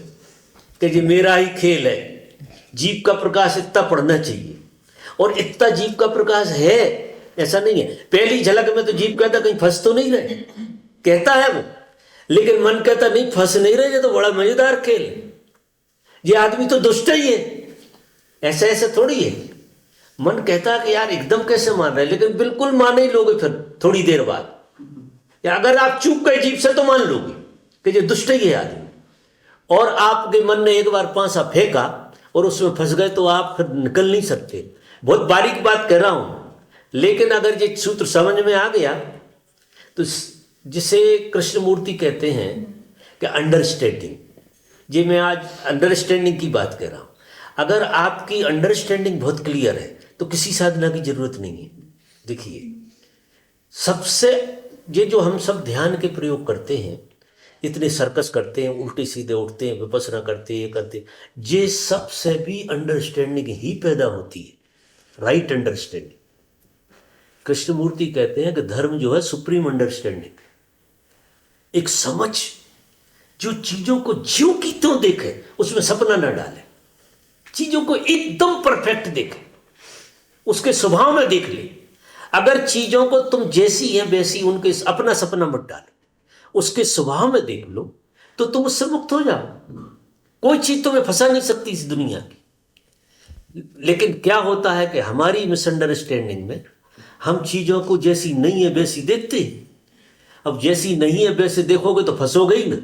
कि ये मेरा ही खेल है। जीप का प्रकाश इतना पड़ना चाहिए, और इतना जीप का प्रकाश है ऐसा नहीं है। पहली झलक में तो जीप कहता कहीं फंस तो नहीं रहे, कहता है वो, लेकिन मन कहता नहीं फंस नहीं रहे, ये तो बड़ा मजेदार खेल है, ये आदमी तो दुष्ट ही है। ऐसे ऐसे थोड़ी है। मन कहता है कि यार एकदम कैसे मान रहे, लेकिन बिल्कुल मान ही लोगे फिर थोड़ी देर बाद। या अगर आप चूक गए जीप से तो मान लोगे कि ये दुष्ट ही है आदमी। और आपके मन ने एक बार पांसा फेंका और उसमें फंस गए तो आप फिर निकल नहीं सकते। बहुत बारीक बात कह रहा हूं, लेकिन अगर ये सूत्र समझ में आ गया तो जिसे कृष्णमूर्ति कहते हैं कि अंडरस्टैंडिंग, जी मैं आज अंडरस्टैंडिंग की बात कर रहा हूं। अगर आपकी अंडरस्टैंडिंग बहुत क्लियर है तो किसी साधना की जरूरत नहीं है। देखिए, सबसे ये जो हम सब ध्यान के प्रयोग करते हैं, इतने सर्कस करते हैं, उल्टे सीधे उठते हैं, विपස්සना करते हैं, ये करते हैं, ये सबसे भी अंडरस्टैंडिंग ही पैदा होती है, राइट अंडरस्टैंडिंग। कृष्णमूर्ति कहते हैं कि धर्म जो है सुप्रीम अंडरस्टैंडिंग, एक समझ जो चीजों को ज्यों की त्यों देखे, उसमें सपना न डाले, चीजों को एकदम परफेक्ट देखे, उसके स्वभाव में देख ले। अगर चीजों को तुम जैसी है वैसी उनके अपना सपना मत डालो, उसके स्वभाव में देख लो तो तुम उससे मुक्त हो जाओ। कोई चीज तुम्हें फंसा नहीं सकती इस दुनिया की। लेकिन क्या होता है कि हमारी मिसअंडरस्टैंडिंग में हम चीजों को जैसी नहीं है वैसी देखते हैं। अब जैसी नहीं है वैसे देखोगे तो फंसोगे ही ना,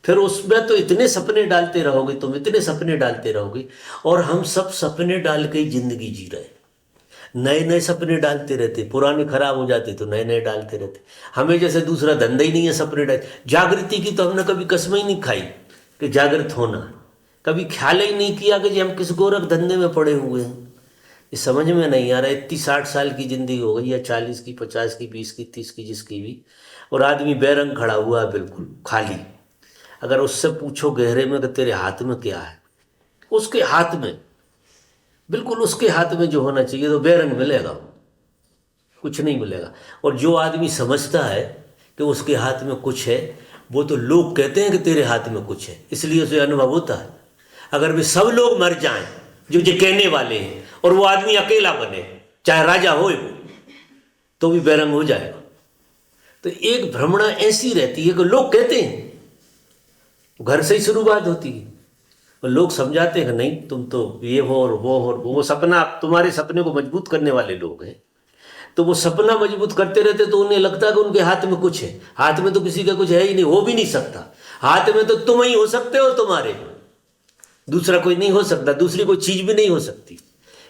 फिर उसमें तो इतने सपने डालते रहोगे, तुम इतने सपने डालते रहोगे, और हम सब सपने डाल के ही जिंदगी जी रहे हैं। नए नए सपने डालते रहते, पुराने खराब हो जाते तो नए नए डालते रहते। हमें जैसे दूसरा धंधा ही नहीं है सपने डाल। जागृति की तो हमने कभी कसम ही नहीं खाई कि जागृत होना, कभी ख्याल ही नहीं किया कि जी हम किस गोरख धंधे में पड़े हुए हैं। ये समझ में नहीं आ रहा है। इतनी 60 साल की जिंदगी हो गई, या 40 की, 50 की, 20 की, 30 की, जिसकी भी, और आदमी बेरंग खड़ा हुआ है, बिल्कुल खाली। अगर उससे पूछो गहरे में कि तेरे हाथ में क्या है, उसके हाथ में, बिल्कुल उसके हाथ में जो होना चाहिए, तो बेरंग मिलेगा, कुछ नहीं मिलेगा। और जो आदमी समझता है कि उसके हाथ में कुछ है, वो तो लोग कहते हैं कि तेरे हाथ में कुछ है, इसलिए उसे अनुभव होता है। अगर वे सब लोग मर जाएं जो ये कहने वाले हैं, और वो आदमी अकेला बने, चाहे राजा हो वो, तो भी बेरंग हो जाएगा। तो एक भ्रमणा ऐसी रहती है कि लोग कहते हैं, घर से ही शुरुआत होती है, और लोग समझाते हैं कि नहीं तुम तो ये हो और वो हो, और वो सपना, तुम्हारे सपने को मजबूत करने वाले लोग हैं। तो वो सपना मजबूत करते रहते, तो उन्हें लगता है कि उनके हाथ में कुछ है। हाथ में तो किसी का कुछ है ही नहीं, हो भी नहीं सकता। हाथ में तो तुम ही हो सकते हो, तुम्हारे, दूसरा कोई नहीं हो सकता, दूसरी कोई चीज भी नहीं हो सकती।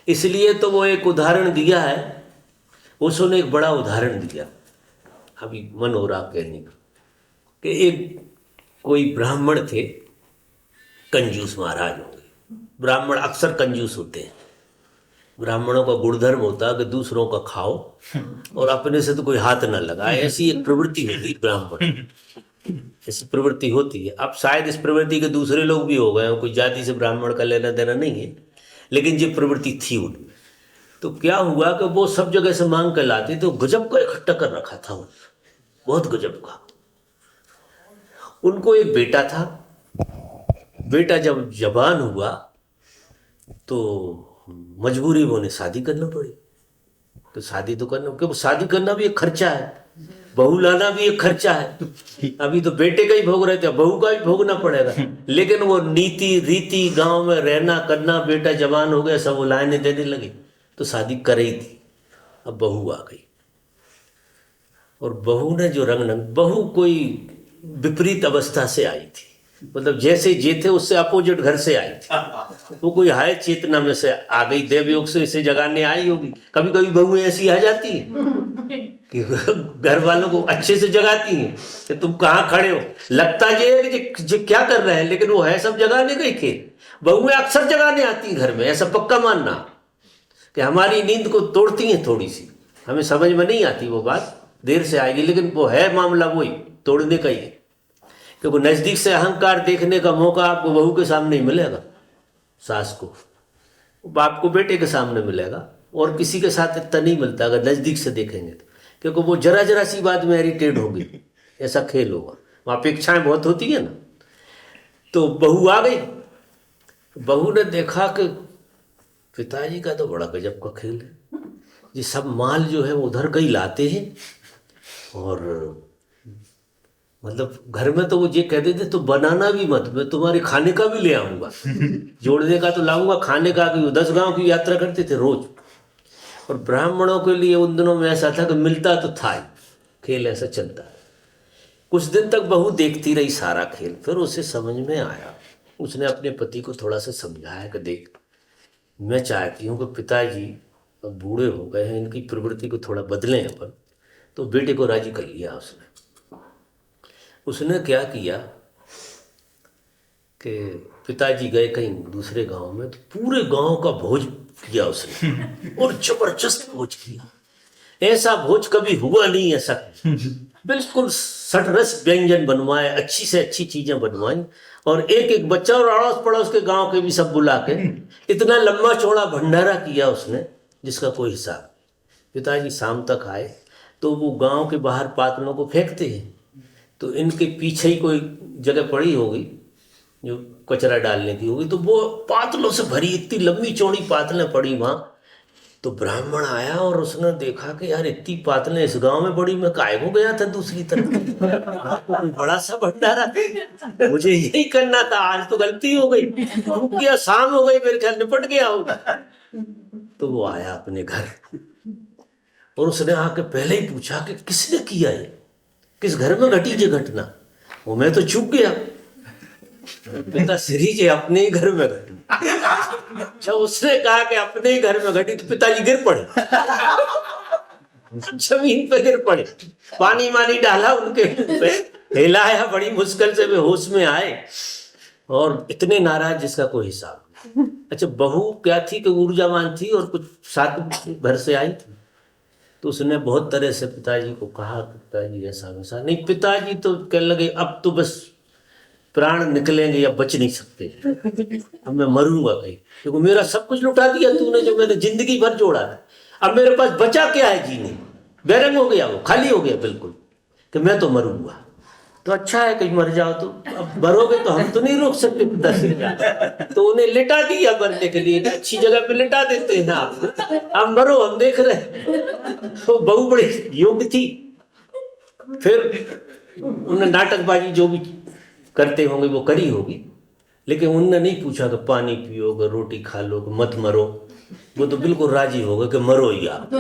इसलिए तो वो एक उदाहरण दिया है, उसने एक बड़ा उदाहरण दिया, अभी मन हो रहा कहने का, कि एक कोई ब्राह्मण थे, कंजूस महाराज होंगे। ब्राह्मण अक्सर कंजूस होते हैं। ब्राह्मणों का गुणधर्म होता है कि दूसरों का खाओ और अपने से तो कोई हाथ ना लगाए, ऐसी एक प्रवृत्ति होती है ब्राह्मण, ऐसी प्रवृत्ति होती है। अब शायद इस प्रवृत्ति के दूसरे लोग भी हो गए, कोई जाति से ब्राह्मण का लेना देना नहीं है, लेकिन ये प्रवृत्ति थी उनमें। तो क्या हुआ कि वो सब जगह से मांग कर लाते, तो गजब का इकट्ठा कर रखा था उन्होंने, बहुत गजब का। उनको एक बेटा था। बेटा जब जवान हुआ तो मजबूरी में उन्हें शादी करना पड़ी। तो शादी तो करना, क्योंकि शादी करना भी एक खर्चा है, बहू लाना भी एक खर्चा है। अभी तो बेटे का ही भोग रहे थे, बहू का भी भोगना पड़ेगा। लेकिन वो नीति रीति, गांव में रहना करना, बेटा जवान हो गया, सब वो लाने देने लगे, तो शादी कर ही थी। अब बहू आ गई, और बहू ने जो रंग, बहू कोई विपरीत अवस्था से आई थी, मतलब जैसे जे थे उससे अपोजिट घर से आई थी। वो कोई हाय चेतना में से आ गई, देवयोग से इसे जगाने आई होगी। कभी कभी बहुएं ऐसी आ जाती हैं कि घर वालों को अच्छे से जगाती हैं कि तुम कहाँ खड़े हो, लगता ये है कि ये क्या कर रहे हैं, लेकिन वो है सब जगाने गई थे। बहुएं अक्सर जगाने आती हैं घर में, ऐसा पक्का मानना कि हमारी नींद को तोड़ती हैं थोड़ी सी। हमें समझ में नहीं आती वो बात, देर से आएगी, लेकिन वो है मामला वही तोड़ने का ही है। क्योंकि नजदीक से अहंकार देखने का मौका आपको बहू के सामने ही मिलेगा, सास को, बाप को बेटे के सामने मिलेगा, और किसी के साथ इतना नहीं मिलता अगर नजदीक से देखेंगे तो। क्योंकि वो जरा जरा सी बात में इरिटेट होगी, ऐसा खेल होगा, वहाँ अपेक्षाएं बहुत होती है ना। तो बहू आ गई। बहू ने देखा कि पिताजी का तो बड़ा गजब का खेल है, ये सब माल जो है वो उधर कहीं लाते हैं, और मतलब घर में तो वो ये कहते थे तो बनाना भी मत, मैं तुम्हारे खाने का भी ले आऊंगा, जोड़ने का तो लाऊंगा, खाने का। कि 10 गांव की यात्रा करते थे रोज। और ब्राह्मणों के लिए उन दिनों में ऐसा था कि मिलता तो था ही, खेल ऐसा चलता है। कुछ दिन तक बहू देखती रही सारा खेल, फिर उसे समझ में आया। उसने अपने पति को थोड़ा सा समझाया कि देख, मैं चाहती हूँ कि पिताजी अब बूढ़े हो गए हैं, इनकी प्रवृत्ति को थोड़ा बदलें अपन। तो बेटे को राजी कर लिया उसने। उसने क्या किया कि पिताजी गए कहीं दूसरे गांव में, तो पूरे गांव का भोज किया उसने, और जबरदस्त भोज किया। ऐसा भोज कभी हुआ नहीं ऐसा, बिल्कुल सटरस व्यंजन बनवाए, अच्छी से अच्छी चीजें बनवाई, और एक एक बच्चा और अड़ोस पड़ोस के गांव के भी सब बुला के इतना लंबा चौड़ा भंडारा किया उसने जिसका कोई हिसाब। पिताजी शाम तक आए तो वो गांव के बाहर पातलों को फेंकते हैं, तो इनके पीछे ही कोई जगह पड़ी होगी जो कचरा डालने की होगी, तो वो पातलों से भरी इतनी लंबी चौड़ी पातलें पड़ी वहाँ। तो ब्राह्मण आया और उसने देखा कि यार इतनी पातलें इस गांव में पड़ी, मैं काहे को गया था दूसरी तरफ, बड़ा सा भंडारा, मुझे यही करना था, आज तो गलती हो गई, रुक गया, शाम हो गई, मेरे ख्याल निपट गया होगा। तो वो आया अपने घर, और उसने आके पहले ही पूछा कि किसने किया ये, किस घर में घटी ये घटना। वो मैं तो चूक गया, पिताश्री जी अपने ही घर में घटी। जब उसने कहा कि अपने ही घर में घटी तो पिताजी गिर पड़े, जमीन पे गिर पड़े, पानी मानी डाला उनके मुंह पे, हिलाया, बड़ी मुश्किल से वे होश में आए और इतने नाराज जिसका कोई हिसाब नहीं। अच्छा, बहू क्या थी कि ऊर्जावान थी और कुछ साथ घर से आई थी, तो उसने बहुत तरह से पिताजी को कहा, पिताजी ऐसा वैसा नहीं। पिताजी तो कहने लगे अब तो बस प्राण निकलेंगे या बच नहीं सकते, अब मैं मरूंगा कहीं, क्योंकि मेरा सब कुछ लुटा दिया तूने, जो मैंने जिंदगी भर जोड़ा है, अब मेरे पास बचा क्या है जीने, बेरंग हो गया, वो खाली हो गया बिल्कुल, कि मैं तो मरूंगा। तो अच्छा है कहीं मर जाओ, तो अब मरोगे तो हम तो नहीं रोक सकते पिताश्री का, तो उन्हें लिटा दिया मरने के लिए, अच्छी जगह पे लिटा देते हैं आप, अब मरो, हम देख रहे हैं। तो बहू बड़ी योग्य थी, फिर उन्हें नाटकबाजी जो भी करते होंगे वो करी होगी, लेकिन उनने नहीं पूछा कि पानी पियोगे, रोटी खा लो, मत मरो, वो तो बिल्कुल राजी हो गए कि मरो ही आप।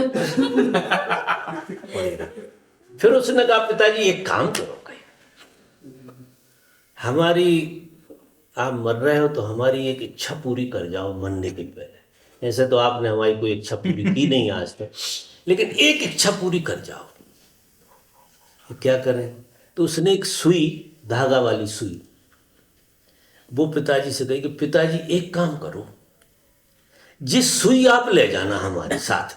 फिर उसने कहा पिताजी एक काम करो, हमारी, आप मर रहे हो तो हमारी एक इच्छा पूरी कर जाओ मरने के पहले। ऐसे तो आपने हमारी कोई इच्छा पूरी की नहीं आज तक, लेकिन एक इच्छा पूरी कर जाओ। तो क्या करें? तो उसने एक सुई, धागा वाली सुई, वो पिताजी से कही कि पिताजी एक काम करो, जिस सुई आप ले जाना हमारे साथ,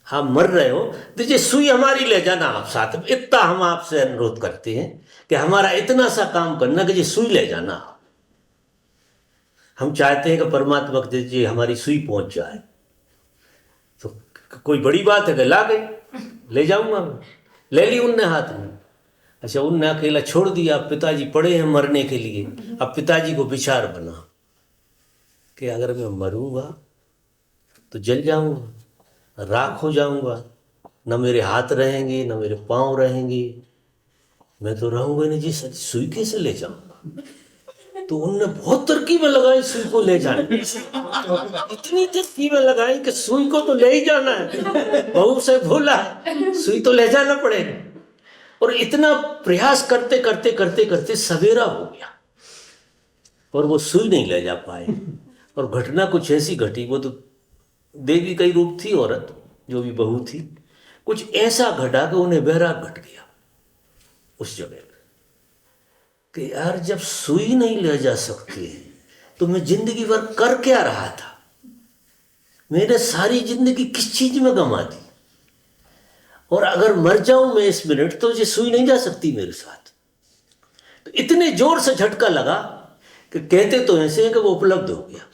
आप मर रहे हो तो ये सुई हमारी ले जाना आप साथ में, इतना हम आपसे अनुरोध करते हैं कि हमारा इतना सा काम करना कि ये सुई ले जाना। हम चाहते हैं कि परमात्मा के जी हमारी सुई पहुंच जाए। तो कोई बड़ी बात है कि ला गई, ले जाऊंगा मैं, ले ली उनने हाथ में। अच्छा, उनने अकेला छोड़ दिया, पिताजी पड़े हैं मरने के लिए। अब पिताजी को विचार बना कि अगर मैं मरूंगा तो जल जाऊंगा, राख हो जाऊंगा, न मेरे हाथ रहेंगे न मेरे पांव रहेंगे, मैं तो रहूंगा नहीं जी, सुई कैसे ले जाऊंगा? तो उनने बहुत तरकीबें लगाई सुई को ले जाने, इतनी तरकीबें लगाई कि सुई को तो ले ही जाना है, बहू से बोला सुई तो ले जाना पड़ेगा। और इतना प्रयास करते करते करते करते सवेरा हो गया और वो सुई नहीं ले जा पाए। और घटना कुछ ऐसी घटी, वो तो देवी का ही रूप थी औरत, जो भी बहू थी, कुछ ऐसा घटा कि उन्हें बैराग घट गया उस जगह पे कि यार जब सुई नहीं ले जा सकती तो मैं जिंदगी भर कर क्या रहा था, मैंने सारी जिंदगी किस चीज में गंवा दी, और अगर मर जाऊं मैं इस मिनट तो ये सुई नहीं जा सकती मेरे साथ। तो इतने जोर से झटका लगा कि कहते तो ऐसे हैं कि वो उपलब्ध हो गया,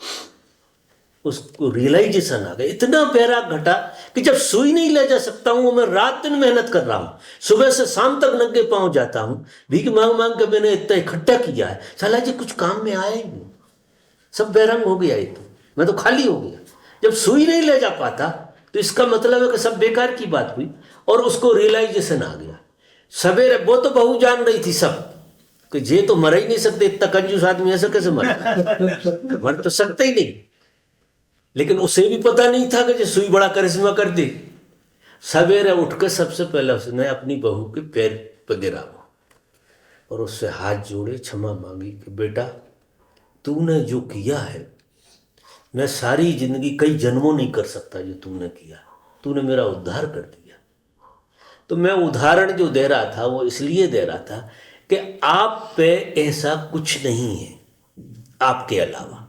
उसको रियलाइजेशन आ गया, इतना बैराग घटा कि जब सुई नहीं ले जा सकता हूं, मैं रात दिन मेहनत कर रहा हूं, सुबह से शाम तक नंगे पांव जाता हूं, भीख मांग मांग के मैंने इतना इकट्ठा किया है, साला जी कुछ काम में आया ही नहीं, सब बैरंग हो गया, ये तो मैं तो खाली हो गया। जब सुई नहीं ले जा पाता तो इसका मतलब है कि सब बेकार की बात हुई, और उसको रियलाइजेशन आ गया सवेरे। वो तो बहू जान रही थी सब कि ये तो मर ही नहीं सकते, इतना कंजूस आदमी ऐसा कैसे मर तो सकते ही नहीं, लेकिन उसे भी पता नहीं था कि जो सुई बड़ा करिश्मा कर दी। सवेरे उठकर सबसे पहले उसने अपनी बहू के पैर पर गिरा और उससे हाथ जोड़े, क्षमा मांगी कि बेटा तूने जो किया है मैं सारी जिंदगी कई जन्मों नहीं कर सकता जो तूने किया, तूने मेरा उद्धार कर दिया। तो मैं उदाहरण जो दे रहा था वो इसलिए दे रहा था कि आप पे ऐसा कुछ नहीं है आपके अलावा,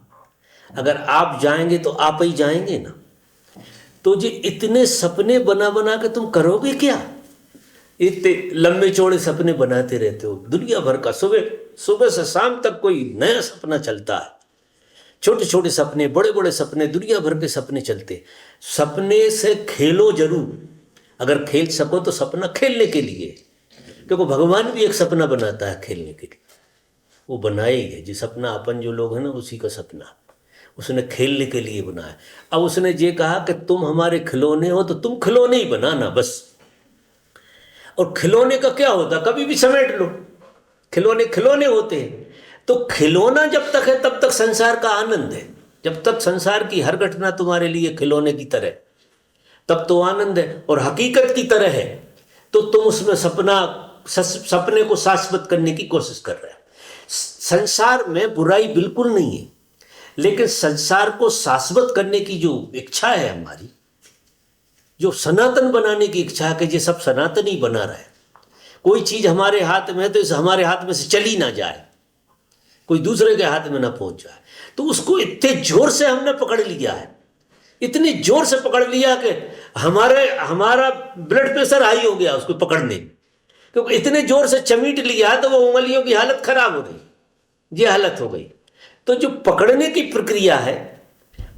अगर आप जाएंगे तो आप ही जाएंगे ना। तो जो इतने सपने बना बना के तुम करोगे क्या, इतने लंबे चौड़े सपने बनाते रहते हो दुनिया भर का, सुबह से शाम तक कोई नया सपना चलता है, छोटे छोटे सपने, बड़े बड़े सपने, दुनिया भर के सपने चलते। सपने से खेलो जरूर, अगर खेल सको तो सपना खेलने के लिए, क्योंकि भगवान भी एक सपना बनाता है खेलने के लिए, वो बनाए ही है। जिस सपना अपन जो लोग हैं ना उसी का सपना उसने खेलने के लिए बनाया। अब उसने ये कहा कि तुम हमारे खिलौने हो तो तुम खिलौने ही बनाना बस। और खिलौने का क्या होता, कभी भी समेट लो, खिलौने खिलौने होते हैं। तो खिलौना जब तक है तब तक संसार का आनंद है, जब तक संसार की हर घटना तुम्हारे लिए खिलौने की तरह तब तो आनंद है, और हकीकत की तरह है तो तुम उसमें सपने को शाश्वत करने की कोशिश कर रहे हो। संसार में बुराई बिल्कुल नहीं है, लेकिन संसार को शाश्वत करने की जो इच्छा है हमारी, जो सनातन बनाने की इच्छा है कि ये सब सनातन ही बना रहे, कोई चीज हमारे हाथ में है तो इस हमारे हाथ में से चली ना जाए, कोई दूसरे के हाथ में ना पहुंच जाए, तो उसको इतने जोर से हमने पकड़ लिया है, इतनी जोर से पकड़ लिया कि हमारा ब्लड प्रेशर हाई हो गया उसको पकड़ने, क्योंकि इतने जोर से चमीट लिया तो वो उंगलियों की हालत खराब हो गई, ये हालत हो गई। तो जो पकड़ने की प्रक्रिया है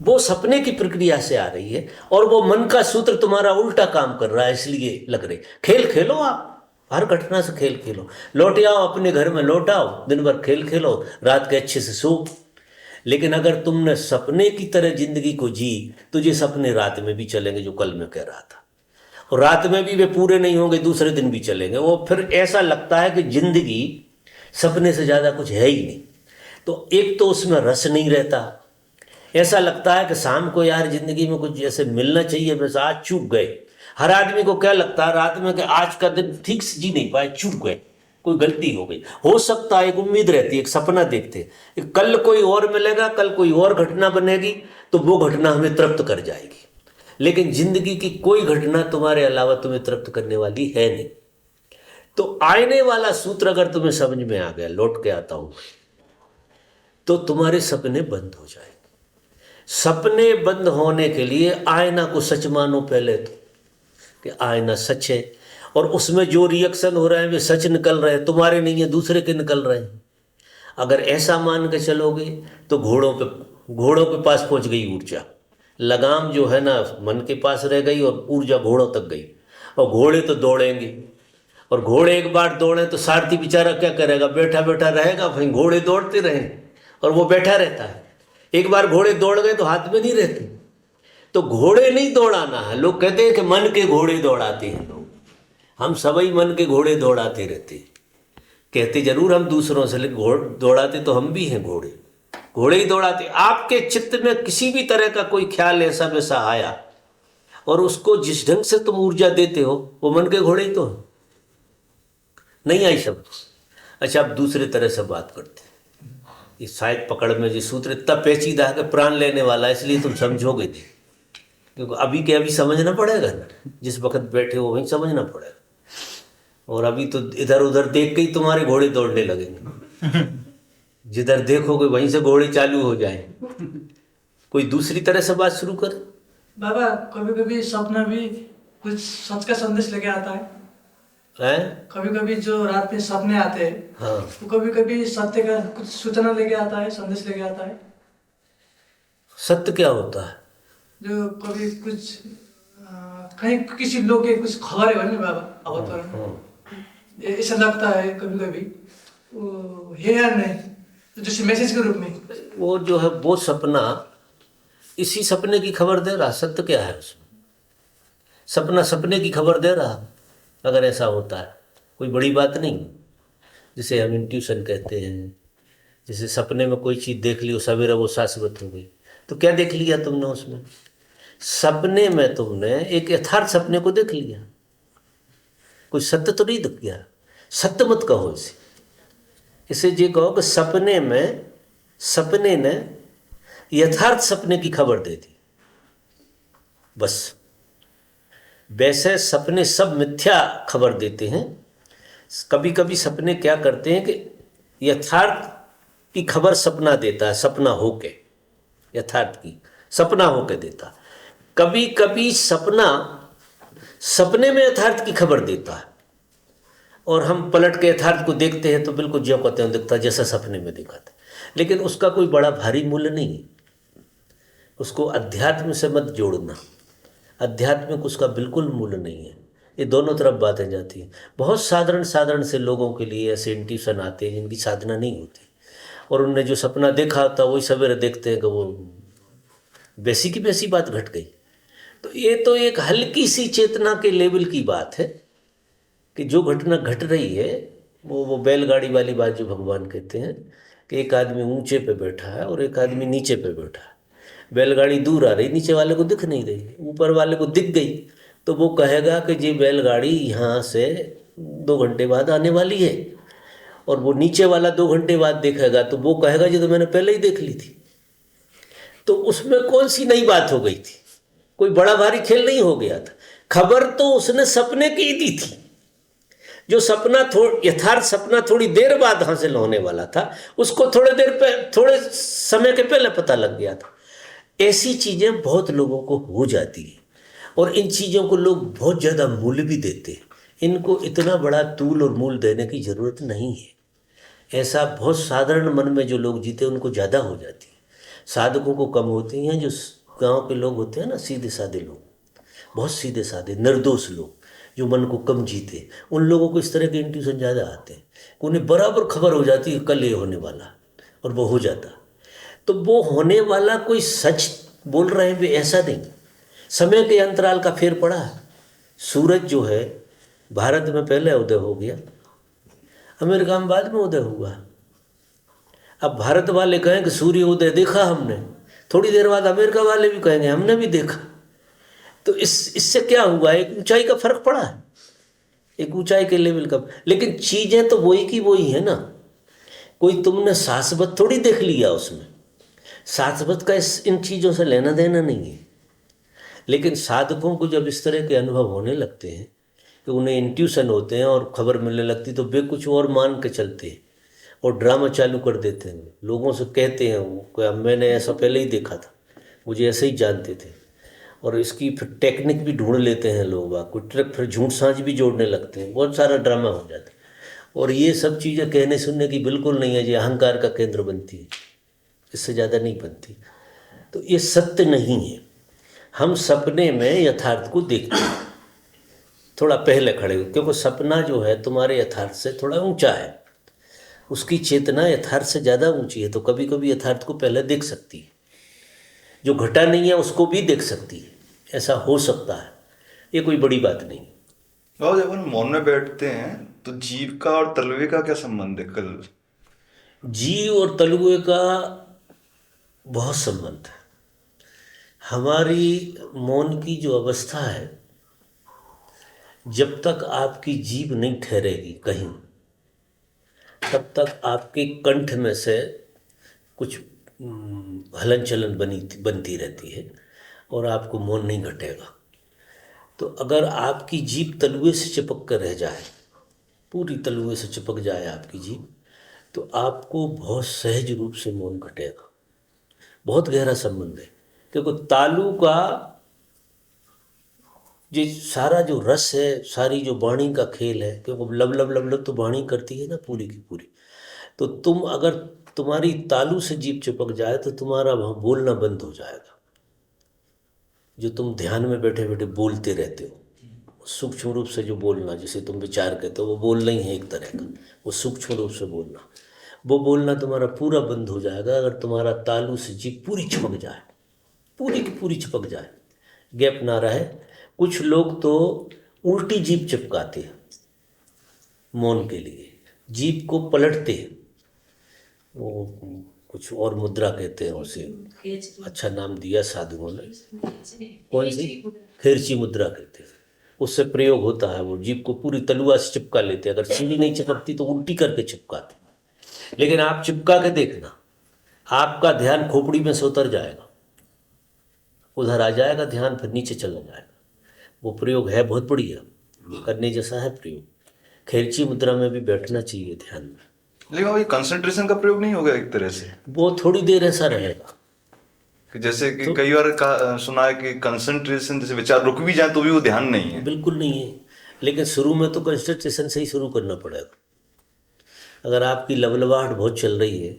वो सपने की प्रक्रिया से आ रही है, और वो मन का सूत्र तुम्हारा उल्टा काम कर रहा है, इसलिए लग रही। खेल खेलो, आप हर घटना से खेल खेलो, लौट आओ अपने घर में, लौट आओ, दिन भर खेल खेलो, रात के अच्छे से सो। लेकिन अगर तुमने सपने की तरह जिंदगी को जी तो ये सपने रात में भी चलेंगे, जो कल मैं कह रहा था, और रात में भी वे पूरे नहीं होंगे, दूसरे दिन भी चलेंगे। वो फिर ऐसा लगता है कि जिंदगी सपने से ज़्यादा कुछ है ही नहीं। तो एक तो उसमें रस नहीं रहता, ऐसा लगता है कि शाम को यार जिंदगी में कुछ जैसे मिलना चाहिए, बस आज चूक गए। हर आदमी को क्या लगता है रात में कि आज का दिन ठीक से जी नहीं पाए, चूक गए, कोई गलती हो गई। हो सकता है एक उम्मीद रहती है, एक सपना देखते हैं, कल कोई और मिलेगा, कल कोई और घटना बनेगी तो वो घटना हमें तृप्त कर जाएगी। लेकिन जिंदगी की कोई घटना तुम्हारे अलावा तुम्हें तृप्त करने वाली है नहीं। तो आईने वाला सूत्र अगर तुम्हें समझ में आ गया, लौट के आता हूं, तो तुम्हारे सपने बंद हो जाएंगे। सपने बंद होने के लिए आईना को सच मानो पहले तो, कि आईना सच है, और उसमें जो रिएक्शन हो रहे हैं वे सच निकल रहे हैं, तुम्हारे नहीं है, दूसरे के निकल रहे हैं। अगर ऐसा मान के चलोगे तो घोड़ों के पास पहुंच गई ऊर्जा, लगाम जो है ना मन के पास रह गई और ऊर्जा घोड़ों तक गई। और घोड़े तो दौड़ेंगे, और घोड़े एक बार दौड़े तो सारथी बेचारा क्या करेगा, बैठा बैठा रहेगा, वहीं घोड़े दौड़ते रहें और वो बैठा रहता है। एक बार घोड़े दौड़ गए तो हाथ में नहीं रहते। तो घोड़े नहीं दौड़ाना है। लोग कहते हैं कि मन के घोड़े दौड़ाते हैं लोग, हम सभी मन के घोड़े दौड़ाते रहते हैं। कहते जरूर हम दूसरों से, लेकिन दौड़ाते तो हम भी हैं, घोड़े ही दौड़ाते। आपके चित्त में किसी भी तरह का कोई ख्याल ऐसा वैसा आया और उसको जिस ढंग से तुम ऊर्जा देते हो, वो मन के घोड़े ही तो हैं। नहीं आई शब्द? अच्छा, अब दूसरे तरह से बात करते हैं। ये शायद पकड़ में ये सूत्र इतना पेचीदा है कि प्राण लेने वाला, इसलिए तुम समझोगे नहीं, क्योंकि अभी के अभी समझना पड़ेगा ना, जिस वक्त बैठे हो वहीं समझना पड़ेगा। और अभी तो इधर उधर देख के ही तुम्हारे घोड़े दौड़ने लगेंगे, जिधर देखोगे वहीं से घोड़े चालू हो जाए। कोई दूसरी तरह से बात शुरू कर। बाबा, कभी कभी सपना भी कुछ सच का संदेश लेके आता है। कभी कभी जो रात में सपने आते हैं, हाँ, वो कभी कभी सत्य का कुछ सूचना लेके आता है, संदेश लेके आता है। सत्य क्या होता है? जो कभी कुछ कहीं किसी लोग के कुछ खबर है ना बाबा, अब ऐसा लगता है कभी कभी वो है या नहीं, तो जैसे मैसेज के रूप में। वो जो है वो सपना इसी सपने की खबर दे रहा। सत्य क्या है उसमें? सपना सपने की खबर दे रहा। अगर ऐसा होता है कोई बड़ी बात नहीं, जिसे हम इंट्यूशन कहते हैं। जैसे सपने में कोई चीज़ देख ली, सवेरे वो शाश्वत हो गई, तो क्या देख लिया तुमने उसमें? सपने में तुमने एक यथार्थ सपने को देख लिया, कोई सत्य तो नहीं दिख गया। सत्य मत कहो इसे ये कहो कि सपने ने यथार्थ सपने की खबर दे दी, बस। वैसे सपने सब मिथ्या खबर देते हैं। कभी कभी सपने क्या करते हैं कि यथार्थ की खबर सपना देता है, सपना होके, यथार्थ की सपना होके देता। कभी कभी सपना सपने में यथार्थ की खबर देता है, और हम पलट के यथार्थ को देखते हैं तो बिल्कुल ज्यों कहते हैं दिखता जैसा सपने में दिखा था। लेकिन उसका कोई बड़ा भारी मूल्य नहीं है। उसको अध्यात्म से मत जोड़ना, आध्यात्मिक उसका बिल्कुल मूल्य नहीं है। ये दोनों तरफ बातें जाती हैं। बहुत साधारण से लोगों के लिए ऐसे इंट्यूशन आते हैं जिनकी साधना नहीं होती, और उनने जो सपना देखा होता वही सवेरे देखते हैं कि वो वैसी की वैसी बात घट गई। तो ये तो एक हल्की सी चेतना के लेवल की बात है कि जो घटना घट रही है वो बैलगाड़ी वाली बात जो भगवान कहते हैं कि एक आदमी ऊंचे पे बैठा है और एक आदमी नीचे पे बैठा है। बैलगाड़ी दूर आ रही, नीचे वाले को दिख नहीं रही, ऊपर वाले को दिख गई, तो वो कहेगा कि ये बैलगाड़ी यहाँ से 2 घंटे बाद आने वाली है। और वो नीचे वाला 2 घंटे बाद देखेगा तो वो कहेगा जी तो मैंने पहले ही देख ली थी। तो उसमें कौन सी नई बात हो गई थी? कोई बड़ा भारी खेल नहीं हो गया था। खबर तो उसने सपने की ही दी थी। जो सपना यथार्थ सपना थोड़ी देर बाद हासिल होने वाला था, उसको थोड़े समय के पहले पता लग गया था। ऐसी चीजें बहुत लोगों को हो जाती है और इन चीजों को लोग बहुत ज्यादा मूल्य भी देते हैं। इनको इतना बड़ा तूल और मूल्य देने की जरूरत नहीं है। ऐसा बहुत साधारण मन में जो लोग जीते उनको ज्यादा हो जाती है, साधकों को कम होती हैं। जो गांव के लोग होते हैं ना, सीधे साधे लोग, बहुत सीधे साधे निर्दोष लोग जो मन को कम जीते, उन लोगों को इस तरह के इंट्यूशन ज़्यादा आते हैं। उन्हें बराबर खबर हो जाती है कल ये होने वाला, और वो हो जाता। तो वो होने वाला कोई सच बोल रहे हैं भी ऐसा नहीं, समय के अंतराल का फेर पड़ा है। सूरज जो है भारत में पहले उदय हो गया, अमेरिका में बाद में उदय हुआ। अब भारत वाले कहें कि सूर्य उदय देखा हमने, थोड़ी देर बाद अमेरिका वाले भी कहेंगे हमने भी देखा। तो इससे क्या हुआ? एक ऊंचाई का फर्क पड़ा है, एक ऊंचाई के लेवल का। लेकिन चीजें तो वही की वही है ना। कोई तुमने शाश्वत थोड़ी देख लिया उसमें, शाश्वत का इन चीजों से लेना देना नहीं है। लेकिन साधकों को जब इस तरह के अनुभव होने लगते हैं कि उन्हें इंट्यूशन होते हैं और खबर मिलने लगती, तो वे कुछ और मान के चलते हैं और ड्रामा चालू कर देते हैं। लोगों से कहते हैं वो मैंने ऐसा पहले ही देखा था, मुझे ऐसे ही जानते थे। और इसकी फिर टेक्निक भी ढूंढ लेते हैं लोग, कुछ ट्रिक, फिर झूठ साझ भी जोड़ने लगते हैं, बहुत सारा ड्रामा हो जाता है। और ये सब चीज़ें कहने सुनने की बिल्कुल नहीं है, ये अहंकार का केंद्र बनती है, इससे ज़्यादा नहीं बनती। तो ये सत्य नहीं है। हम सपने में यथार्थ को देखते हैं, थोड़ा पहले खड़े हो, क्योंकि सपना जो है तुम्हारे यथार्थ से थोड़ा ऊंचा है, उसकी चेतना यथार्थ से ज़्यादा ऊंची है। तो कभी कभी यथार्थ को पहले देख सकती है, जो घटा नहीं है उसको भी देख सकती है। ऐसा हो सकता है, ये कोई बड़ी बात नहीं। और जब हम मौन में बैठते हैं तो जीव का और तलवे का क्या संबंध है? कल जीव और तलुए का बहुत संबंध है। हमारी मौन की जो अवस्था है, जब तक आपकी जीभ नहीं ठहरेगी कहीं, तब तक आपके कंठ में से कुछ हलन चलन बनती रहती है और आपको मौन नहीं घटेगा। तो अगर आपकी जीभ तलुए से चिपक कर रह जाए, पूरी तलुए से चिपक जाए आपकी जीभ, तो आपको बहुत सहज रूप से मौन घटेगा। बहुत गहरा संबंध है, क्योंकि तालु का ये सारा जो रस है, सारी जो वाणी का खेल है, क्योंकि लब लब लब लब तो वाणी करती है ना पूरी की पूरी। तो तुम अगर तुम्हारी तालू से जीभ चिपक जाए तो तुम्हारा वहाँ बोलना बंद हो जाएगा। जो तुम ध्यान में बैठे बैठे बोलते रहते हो, सूक्ष्म रूप से जो बोलना, जिसे तुम विचार कहते हो, वो बोलना ही है एक तरह का, वो सूक्ष्म रूप से बोलना, वो बोलना तुम्हारा पूरा बंद हो जाएगा अगर तुम्हारा तालू से जीभ पूरी चिपक जाए, पूरी की पूरी चिपक जाए, गैप ना रहे। कुछ लोग तो उल्टी जीभ चिपकाते हैं मौन के लिए, जीभ को पलटते हैं, वो कुछ और मुद्रा कहते हैं उसे, अच्छा नाम दिया साधुओं ने, कौन सी? खेरची मुद्रा कहते हैं। उससे प्रयोग होता है, वो जीभ को पूरी तलुआ से चिपका लेते हैं। अगर सीढ़ी नहीं चिपकती तो उल्टी करके चिपकाते। लेकिन आप चिपका के देखना, आपका ध्यान खोपड़ी में से उतर जाएगा, उधर आ जाएगा ध्यान, फिर नीचे चला जाएगा। वो प्रयोग है बहुत बढ़िया, करने जैसा है प्रयोग। खेरची मुद्रा में भी बैठना चाहिए ध्यान में। लेकिन ये कंसंट्रेशन का प्रयोग नहीं होगा एक तरह से? वो थोड़ी देर ऐसा रहेगा कि जैसे कि कई बार सुना है कि कंसंट्रेशन, जैसे विचार रुक भी जाए तो भी वो ध्यान नहीं है। बिल्कुल नहीं है, लेकिन शुरू में तो कंसंट्रेशन से ही शुरू करना पड़ेगा। अगर आपकी लवलवाहट बहुत चल रही है,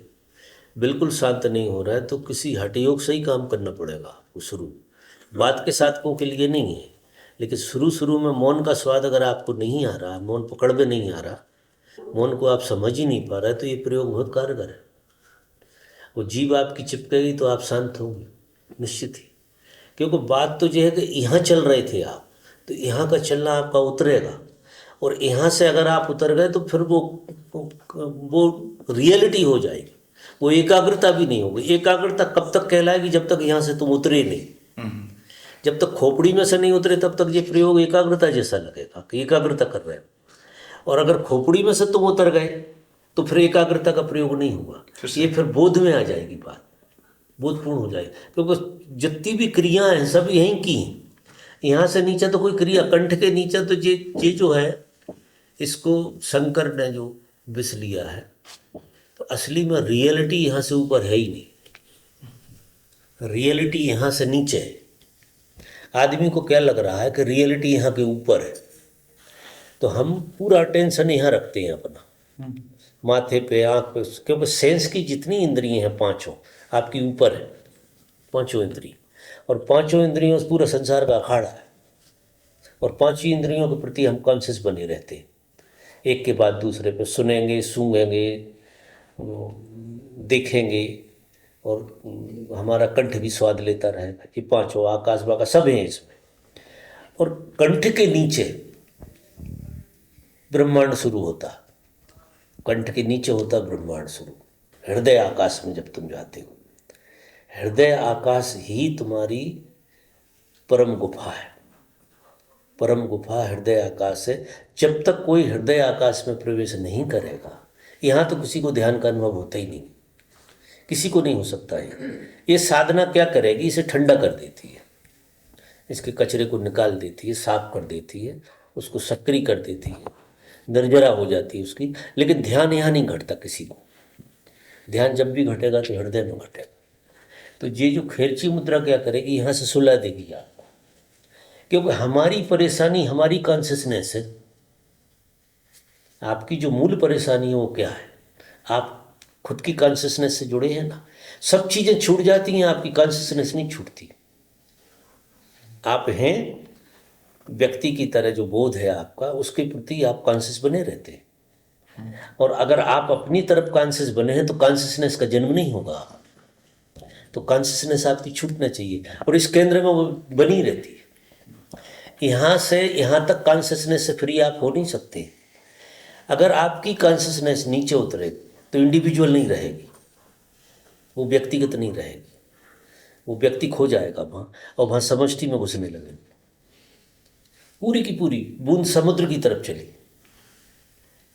बिल्कुल शांत नहीं हो रहा है, तो किसी हठयोग से ही काम करना पड़ेगा आपको। शुरू बात के साधकों के लिए नहीं है, लेकिन शुरू में मौन का स्वाद अगर आपको नहीं आ रहा, मौन पकड़ में नहीं आ रहा, मौन को आप समझ ही नहीं पा रहे, तो ये प्रयोग बहुत कारगर है। वो जीभ आपकी चिपकेगी तो आप शांत होंगे निश्चित ही। क्योंकि बात तो ये है कि यहाँ चल रहे थे आप, तो यहाँ का चलना आपका उतरेगा, और यहाँ से अगर आप उतर गए तो फिर वो रियलिटी हो जाएगी, वो एकाग्रता भी नहीं होगी। एकाग्रता कब तक कहलाएगी? जब तक यहाँ से तुम उतरे नहीं। जब तक खोपड़ी में से नहीं उतरे तब तक ये प्रयोग एकाग्रता जैसा लगेगा कि एकाग्रता कर रहे हो। और अगर खोपड़ी में से तुम उतर गए तो फिर एकाग्रता का प्रयोग नहीं हुआ, ये फिर बोध में आ जाएगी बात, बोधपूर्ण हो जाएगी। क्योंकि जितनी भी क्रियाएं हैं सब यहीं की हैं, यहाँ से नीचे तो कोई क्रिया, कंठ के नीचे तो ये जो है इसको शंकर ने जो विष लिया है, तो असली में रियलिटी यहाँ से ऊपर है ही नहीं, रियलिटी यहाँ से नीचे है। आदमी को क्या लग रहा है कि रियलिटी यहाँ के ऊपर है, तो हम पूरा टेंशन यहाँ रखते हैं अपना, माथे पे, आँख पे, क्योंकि सेंस की जितनी इंद्रियाँ हैं पांचों आपकी ऊपर है, पांचों इंद्रिय, और पांचों इंद्रियों से पूरा संसार का अखाड़ा है, और पांचों इंद्रियों के प्रति हम कॉन्शियस बने रहते हैं, एक के बाद दूसरे पे सुनेंगे, सूंघेंगे, देखेंगे, और हमारा कंठ भी स्वाद लेता रहेगा। ये पांचों आकाश वाकाश सब हैं इसमें। और कंठ के नीचे ब्रह्मांड शुरू होता, कंठ के नीचे होता ब्रह्मांड शुरू। हृदय आकाश में जब तुम जाते हो, हृदय आकाश ही तुम्हारी परम गुफा है, परम गुफा हृदय आकाश है। जब तक कोई हृदय आकाश में प्रवेश नहीं करेगा, यहाँ तो किसी को ध्यान का अनुभव होता ही नहीं, किसी को नहीं हो सकता है। ये साधना क्या करेगी, इसे ठंडा कर देती है, इसके कचरे को निकाल देती है, साफ कर देती है, उसको सक्रिय कर देती है, निर्जरा हो जाती है उसकी। लेकिन ध्यान यहाँ नहीं घटता किसी को, ध्यान जब भी घटेगा तो हृदय में घटेगा। तो ये जो खेरची मुद्रा क्या करेगी, यहाँ से सुला देगी आपको, क्योंकि हमारी परेशानी हमारी कॉन्शियसनेस है। आपकी जो मूल परेशानी है वो क्या है, आप खुद की कॉन्शियसनेस से जुड़े हैं ना, सब चीज़ें छूट जाती हैं, आपकी कॉन्शियसनेस नहीं छूटती। आप हैं व्यक्ति की तरह, जो बोध है आपका, उसके प्रति आप कॉन्शियस बने रहते हैं। और अगर आप अपनी तरफ कॉन्शियस बने हैं तो कॉन्शियसनेस का जन्म नहीं होगा, तो कॉन्शियसनेस आपकी छूटना चाहिए, और इस केंद्र में वो बनी रहती है। यहाँ से यहाँ तक कॉन्शियसनेस से फ्री आप हो नहीं सकते। अगर आपकी कॉन्शियसनेस नीचे उतरे तो इंडिविजुअल नहीं रहेगी, वो व्यक्तिगत नहीं रहेगी, वो व्यक्ति खो जाएगा वहाँ, और वहाँ समष्टि में घुसने लगे। पूरी की पूरी बूंद समुद्र की तरफ चली,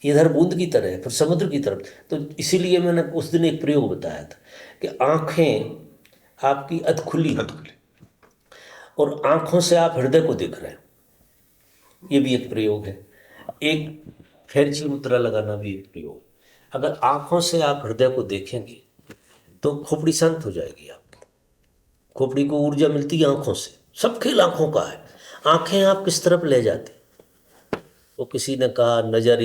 इधर बूंद की तरह है, फिर समुद्र की तरफ। तो इसीलिए मैंने उस दिन एक प्रयोग बताया था कि आँखें आपकी अधखुली, और आँखों से आप हृदय को देख रहे हैं, ये भी एक प्रयोग है। एक खेरची मुद्रा लगाना भी एक प्रयोग। अगर आँखों से आप हृदय को देखेंगे तो खोपड़ी शांत हो जाएगी आपकी, खोपड़ी को ऊर्जा मिलती है आँखों से, सब खेल आँखों का है। आँखें आप किस तरफ ले जाते, वो किसी ने कहा नज़र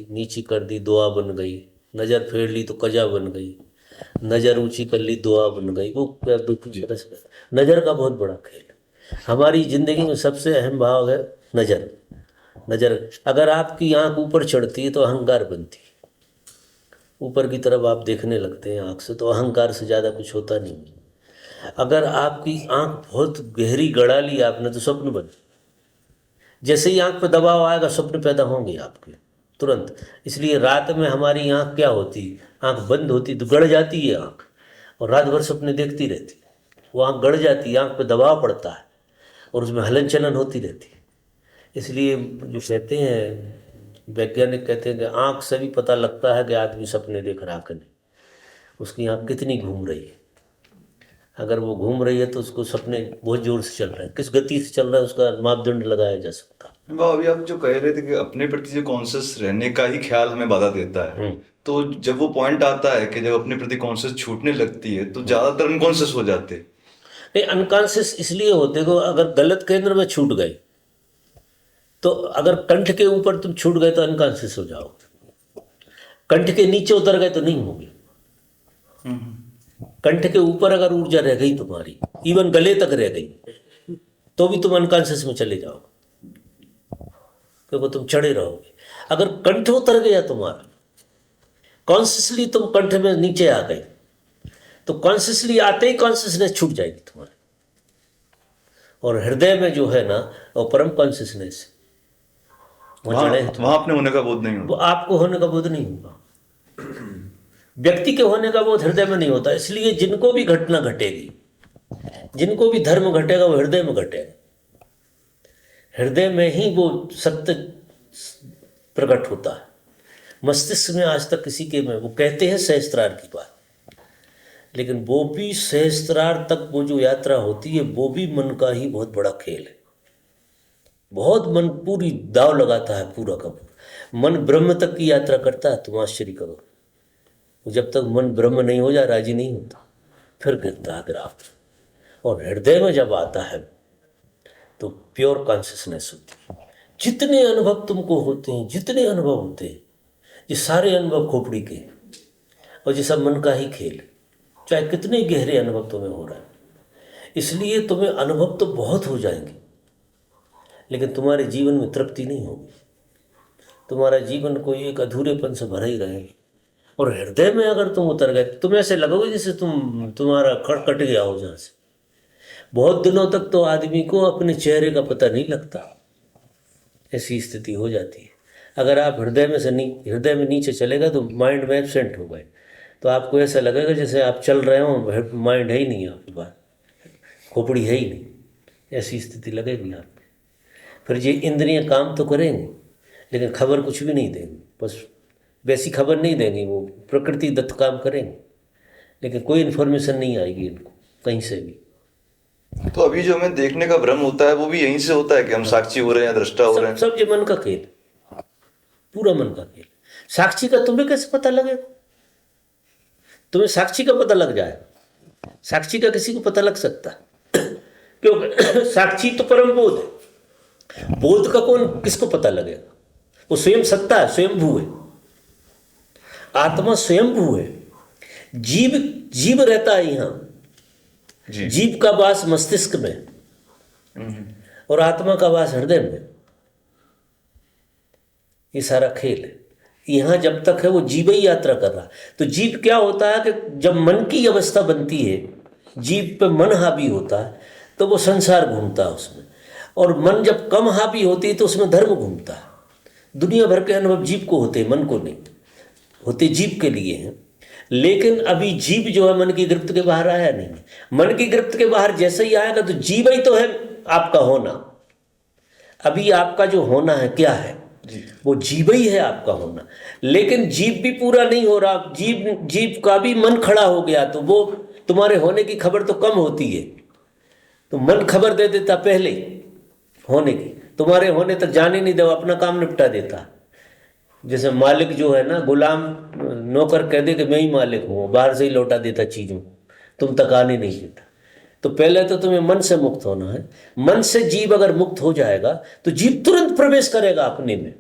नीची कर दी दुआ बन गई, नज़र फेर ली तो कजा बन गई, नज़र ऊंची कर ली दुआ बन गई। वो नज़र का बहुत बड़ा खेल है। हमारी ज़िंदगी में सबसे अहम भाव है नज़र। नज़र अगर आपकी आँख ऊपर चढ़ती है तो अहंकार बनती है, ऊपर की तरफ आप देखने लगते हैं आँख से, तो अहंकार से ज़्यादा कुछ होता नहीं। अगर आपकी आँख बहुत गहरी गड़ा ली आपने तो स्वप्न बन, जैसे ही आँख पे दबाव आएगा स्वप्न पैदा होंगे आपके तुरंत। इसलिए रात में हमारी आँख क्या होती, आँख बंद होती तो गड़ जाती है आँख, और रात भर सपने देखती रहती है। वो आँख गड़ जाती है, आँख पे दबाव पड़ता है और उसमें हलन चलन होती रहती है। इसलिए जो कहते हैं वैज्ञानिक कहते हैं कि आँख से भी पता लगता है कि आदमी सपने देख रहा कि नहीं, उसकी आँख कितनी घूम रही है। अगर वो घूम रही है तो उसको सपने बहुत जोर से चल रहे हैं, किस गति से चल रहा है उसका मापदंड लगाया जा सकता। अभी आप जो कह रहे थे कि अपने प्रति जो कॉन्शियस रहने का ही ख्याल हमें बाधा देता है, तो जब वो पॉइंट आता है कि जब अपने प्रति कॉन्शियस छूटने लगती है तो ज्यादातर अनकॉन्शियस हो जाते हैं। नहीं, अनकॉन्शियस इसलिए होते को अगर गलत केंद्र में छूट गए, तो अगर कंठ के ऊपर तुम छूट गए तो अनकॉन्शियस हो जाओ, कंठ के नीचे उतर गए तो नहीं होगी। कंठ के ऊपर अगर ऊर्जा रह गई तुम्हारी, इवन गले तक रह गई, तो भी तुम अनकॉन्शियस में चले जाओ, क्योंकि तुम चढ़े रहोगे। अगर कंठ उतर गया तुम्हारा, कॉन्शियसली तुम कंठ में नीचे आ गए, तो कॉन्शियसली आते ही कॉन्शियसनेस छूट जाएगी तुम्हारी। और हृदय में जो है ना वो परम कॉन्शियसनेस, वहां अपने होने का बोध नहीं वो होगा, आपको होने का बोध नहीं होगा। व्यक्ति के होने का बोध हृदय में नहीं होता। इसलिए जिनको भी घटना घटेगी, जिनको भी धर्म घटेगा वो हृदय में घटेगा। हृदय में ही वो सत्य प्रकट होता है, मस्तिष्क में आज तक किसी के में, वो कहते हैं सहस्त्रार की बात, लेकिन वो भी सहस्त्रार तक वो जो यात्रा होती है वो भी मन का ही बहुत बड़ा खेल है। बहुत मन पूरी दाव लगाता है पूरा का पूरा। मन ब्रह्म तक की यात्रा करता है, तुम आश्चर्य करो। जब तक मन ब्रह्म नहीं हो जाए राजी नहीं होता, फिर गिरता है ग्राफ। और हृदय में जब आता है तो प्योर कॉन्शियसनेस होती है। जितने अनुभव तुमको होते हैं, जितने अनुभव होते हैं, ये सारे अनुभव खोपड़ी के हैं, और ये सब मन का ही खेल है। चाहे कितने गहरे अनुभव तुम्हें हो रहा है, इसलिए तुम्हें अनुभव तो बहुत हो जाएंगे, लेकिन तुम्हारे जीवन में तृप्ति नहीं होगी। तुम्हारा जीवन कोई एक अधूरेपन से भरा ही रहेगा। और हृदय में अगर तुम उतर गए, तुम्हें ऐसे लगोगे जैसे तुम्हारा खड़ कट गया हो जहाँ से। बहुत दिनों तक तो आदमी को अपने चेहरे का पता नहीं लगता, ऐसी स्थिति हो जाती है। अगर आप हृदय में नीचे चलेगा तो माइंड में एब्सेंट हो गए, तो आपको ऐसा लगेगा जैसे आप चल रहे हो, माइंड है ही नहीं आपके पास, खोपड़ी है ही नहीं, ऐसी स्थिति लगेगी आपको। फिर ये इंद्रियां काम तो करेंगी, लेकिन खबर कुछ भी नहीं देंगी, बस वैसी खबर नहीं देंगी, वो प्रकृति दत्त काम करेंगे, लेकिन कोई इन्फॉर्मेशन नहीं आएगी इनको कहीं से भी। तो अभी जो हमें देखने का भ्रम होता है वो भी यहीं से होता है कि हम साक्षी हो रहे हैं, दृष्टा हो रहे हैं। सब ये मन का खेल, पूरा मन का खेल। साक्षी का तुम्हें कैसे पता लगेगा? तुम्हें साक्षी का पता लग जाए, साक्षी का किसी को पता लग सकता? क्योंकि साक्षी तो परम बोध है। बोध का कौन किसको पता लगेगा? वो स्वयं सत्ता है, स्वयंभू है, आत्मा स्वयंभू है। जीव रहता है यहाँ, जीव का वास मस्तिष्क में और आत्मा का वास हृदय में। ये सारा खेल है। यहाँ जब तक है वो जीव ही यात्रा कर रहा। तो जीव क्या होता है कि जब मन की अवस्था बनती है, जीव पे मन हावी होता है, तो वो संसार घूमता है उसमें। और मन जब कम हावी होती है तो उसमें धर्म घूमता है। दुनिया भर के अनुभव जीव को होते, मन को नहीं होते, जीव के लिए हैं। लेकिन अभी जीव जो है मन की गिरफ्त के बाहर आया नहीं। मन की गिरफ्त के बाहर जैसे ही आएगा तो जीव ही तो है आपका होना। अभी आपका जो होना है क्या है? वो जीव ही है आपका होना। लेकिन जीव भी पूरा नहीं हो रहा, जीव का भी मन खड़ा हो गया, तो वो तुम्हारे होने की खबर तो कम होती है। तो मन खबर दे देता पहले होने की, तुम्हारे होने तक जाने नहीं दे, अपना काम निपटा देता। जैसे मालिक जो है ना, गुलाम नौकर कह दे कि मैं ही मालिक हूँ, बाहर से ही लौटा देता चीज़ों, तुम तक आने नहीं देता। तो पहले तो तुम्हें मन से मुक्त होना है। मन से जीव अगर मुक्त हो जाएगा तो जीव तुरंत प्रवेश करेगा अपने में,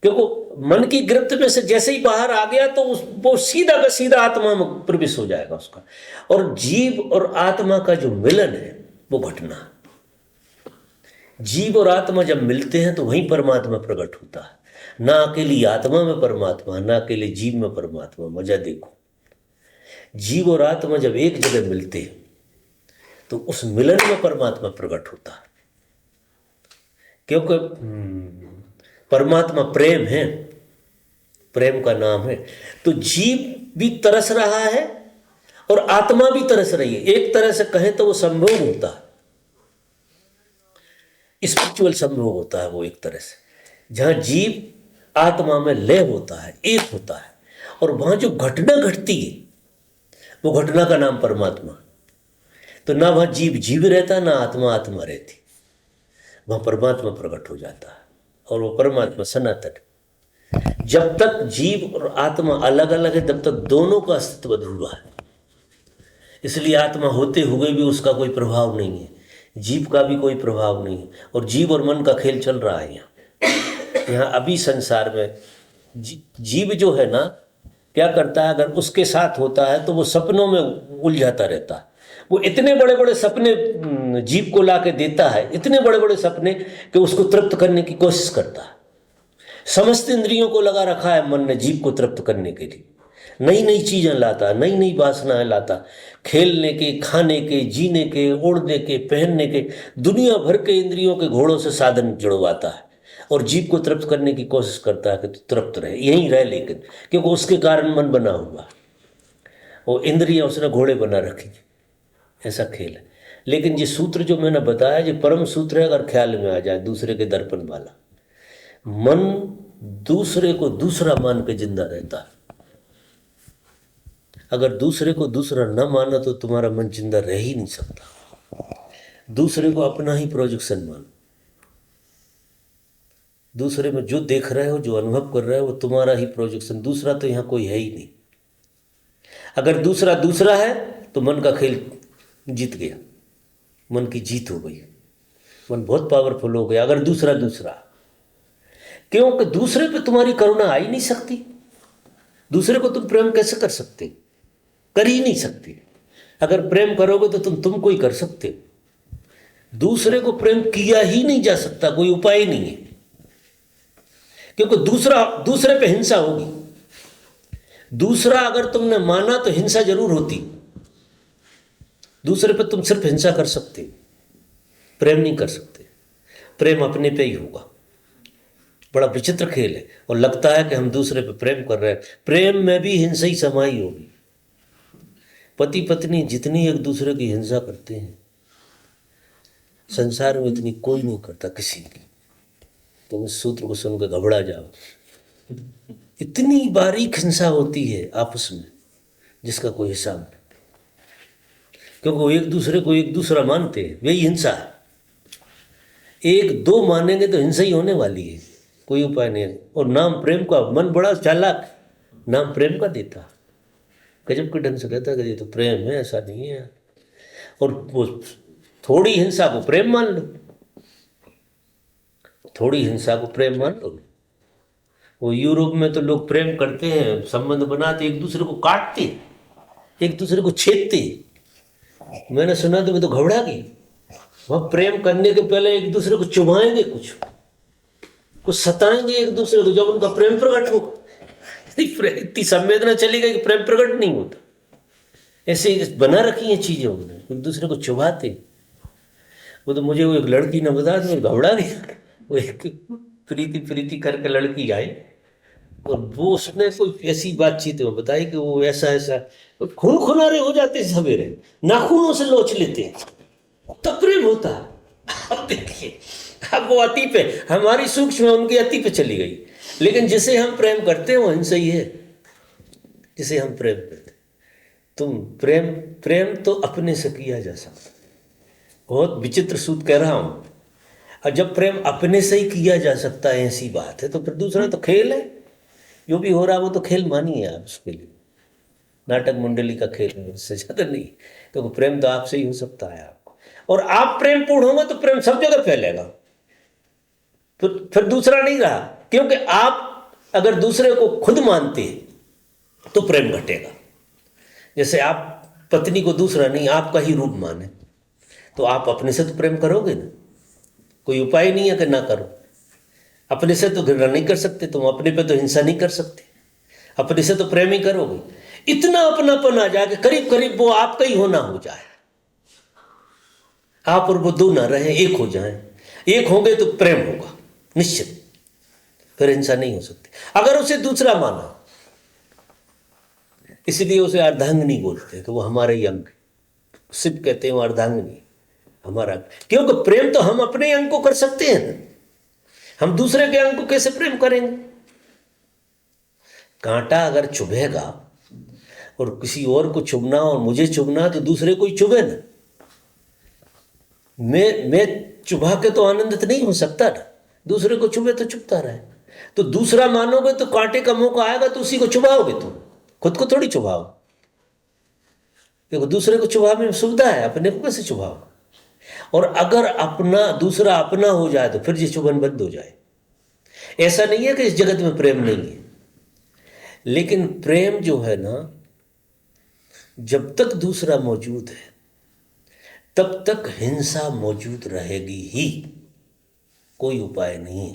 क्योंकि मन की गिरफ्त में से जैसे ही बाहर आ गया तो वो सीधा का सीधा आत्मा में प्रवेश हो जाएगा उसका। और जीव और आत्मा का जो मिलन है वो घटना है। जीव और आत्मा जब मिलते हैं तो वहीं परमात्मा प्रकट होता है। ना अकेली आत्मा में परमात्मा, ना अकेले जीव में परमात्मा। मजा देखो, जीव और आत्मा जब एक जगह मिलते हैं तो उस मिलन में परमात्मा प्रकट होता है, क्योंकि परमात्मा प्रेम है, प्रेम का नाम है। तो जीव भी तरस रहा है और आत्मा भी तरस रही है। एक तरह से कहें तो वो संभोग होता है, स्पिरिचुअल संभोग होता है वो एक तरह से, जहाँ जीव आत्मा में लय होता है, एक होता है। और वहाँ जो घटना घटती है वो घटना का नाम परमात्मा। तो ना वहाँ जीव रहता, ना आत्मा रहती, वहाँ परमात्मा प्रकट हो जाता है। और वो परमात्मा सनातन। जब तक जीव और आत्मा अलग अलग है तब तक दोनों का अस्तित्व अधूरा है। इसलिए आत्मा होते हुए भी उसका कोई प्रभाव नहीं है, जीव का भी कोई प्रभाव नहीं है। और जीव और मन का खेल चल रहा है यहाँ अभी संसार में। जीव जो है ना, क्या करता है, अगर उसके साथ होता है तो वो सपनों में उलझाता रहता है। वो इतने बड़े बड़े सपने जीव को ला के देता है, इतने बड़े बड़े सपने कि उसको तृप्त करने की कोशिश करता है। समस्त इंद्रियों को लगा रखा है मन ने जीव को तृप्त करने के लिए। नई नई चीज़ें लाता, नई नई वासनाएं लाता, खेलने के, खाने के, जीने के, ओढ़ने के, पहनने के, दुनिया भर के इंद्रियों के घोड़ों से साधन जुड़वाता है और जीव को तृप्त करने की कोशिश करता है कि तृप्त रहे, यहीं रहे। लेकिन क्योंकि उसके कारण मन बना हुआ, वो इंद्रियां उसने घोड़े बना रखी, ऐसा खेल है। लेकिन ये सूत्र जो मैंने बताया, ये परम सूत्र है, अगर ख्याल में आ जाए, दूसरे के दर्पण वाला। मन दूसरे को दूसरा मान के जिंदा रहता है। अगर दूसरे को दूसरा न मानो तो तुम्हारा मन जिंदा रह ही नहीं सकता। दूसरे को अपना ही प्रोजेक्शन मानो। दूसरे में जो देख रहे हो, जो अनुभव कर रहे हो, वो तुम्हारा ही प्रोजेक्शन, दूसरा तो यहाँ कोई है ही नहीं। अगर दूसरा दूसरा है तो मन का खेल जीत गया, मन की जीत हो गई, मन बहुत पावरफुल हो गया। अगर दूसरा दूसरा, क्योंकि दूसरे पे तुम्हारी करुणा आ ही नहीं सकती। दूसरे को तुम प्रेम कैसे कर सकते? कर ही नहीं सकते। अगर प्रेम करोगे तो तुम कोई कर सकते हो। दूसरे को प्रेम किया ही नहीं जा सकता, कोई उपाय ही नहीं है, क्योंकि दूसरे पे हिंसा होगी। दूसरा अगर तुमने माना तो हिंसा जरूर होती। दूसरे पे तुम सिर्फ हिंसा कर सकते, प्रेम नहीं कर सकते। प्रेम अपने पे ही होगा। बड़ा विचित्र खेल है, और लगता है कि हम दूसरे पे प्रेम कर रहे हैं। प्रेम में भी हिंसा ही समाई होगी। पति पत्नी जितनी एक दूसरे की हिंसा करते हैं, संसार में इतनी कोई नहीं करता किसी की। तुम इस सूत्र को सुनकर घबरा जाओ। इतनी बारीक हिंसा होती है आपस में जिसका कोई हिसाब नहीं, क्योंकि वो एक दूसरे को एक दूसरा मानते हैं। वही हिंसा है। एक दो मानेंगे तो हिंसा ही होने वाली है, कोई उपाय नहीं है। और नाम प्रेम का, मन बड़ा चालाक, नाम प्रेम का देता, गजब के ढंग से कहता है कि ये तो प्रेम है, ऐसा नहीं है। और वो थोड़ी हिंसा को प्रेम मान लो, थोड़ी हिंसा को प्रेम मान लो। वो यूरोप में तो लोग प्रेम करते हैं, संबंध बनाते, एक दूसरे को काटते, एक दूसरे को छेदते। मैंने सुना तो मैं तो घबरा गई। वह प्रेम करने के पहले एक दूसरे को चुभाएंगे, कुछ सताएंगे एक दूसरे को, जब उनका प्रेम प्रकट हो। इतनी संवेदना चली गई कि प्रेम प्रकट नहीं होता। ऐसे बना रखी हैं चीजें, उन्होंने एक दूसरे को चुभाते। वो तो मुझे वो एक लड़की ने बताया तो मैं घबरा गया। वो एक प्रीति करके लड़की आई, और वो उसने कोई ऐसी बातचीत में बताई कि वो ऐसा खून खुनारे हो जाते सवेरे, नाखूनों से लोच लेते हैं, तब प्रेम होता है। अब देखिए, अब वो अति पे, हमारी सूक्ष्म उनकी अति पे चली गई। लेकिन जिसे हम प्रेम करते हैं वो हिंसा ही है, जिसे हम प्रेम करते। तुम प्रेम तो अपने से किया जा सकता। बहुत विचित्र सूत्र कह रहा हूं। और जब प्रेम अपने से ही किया जा सकता है, ऐसी बात है, तो फिर दूसरा तो खेल है। जो भी हो रहा है वो तो खेल मानिए आप उसके लिए, नाटक मंडली का खेल है, उससे ज्यादा नहीं। क्योंकि प्रेम तो आपसे ही हो सकता है आपको। और आप प्रेम पूर्ण होंगे तो प्रेम सब जगह फैलेगा। फिर दूसरा नहीं रहा, क्योंकि आप अगर दूसरे को खुद मानते हैं तो प्रेम घटेगा। जैसे आप पत्नी को दूसरा नहीं, आपका ही रूप माने, तो आप अपने से तो प्रेम करोगे ना। कोई उपाय नहीं है कि ना करो। अपने से तो घृणा नहीं कर सकते तुम, अपने पे तो हिंसा नहीं कर सकते, अपने से तो प्रेम ही करोगे। इतना अपनापन आ जाए कि करीब करीब वो आपका ही होना हो जाए। आप और वो दो ना रहे, एक हो जाए। एक होंगे तो प्रेम होगा निश्चित, फिर हिंसा नहीं हो सकती। अगर उसे दूसरा माना, इसलिए उसे अर्धांगिनी बोलते हैं कि वो हमारे ही अंग। शिव कहते हैं वो अर्धांगिनी हमारा, क्योंकि प्रेम तो हम अपने अंग को कर सकते हैं ना। हम दूसरे के अंग को कैसे प्रेम करेंगे? कांटा अगर चुभेगा और किसी और को चुभना और मुझे चुभना, तो दूसरे को ही चुभे ना। मैं चुभा के तो आनंदित नहीं हो सकता ना, दूसरे को चुभे तो चुभता रहे। तो दूसरा मानोगे तो कांटे का मौका आएगा तो उसी को चुभाओगे तुम, खुद को थोड़ी चुभाओ। क्योंकि दूसरे को चुभाने में सुविधा है, अपने को कैसे चुभाओ? और अगर अपना दूसरा अपना हो जाए तो फिर ये चुभन बंद हो जाए। ऐसा नहीं है कि इस जगत में प्रेम नहीं है, लेकिन प्रेम जो है ना, जब तक दूसरा मौजूद है तब तक हिंसा मौजूद रहेगी ही, कोई उपाय नहीं है।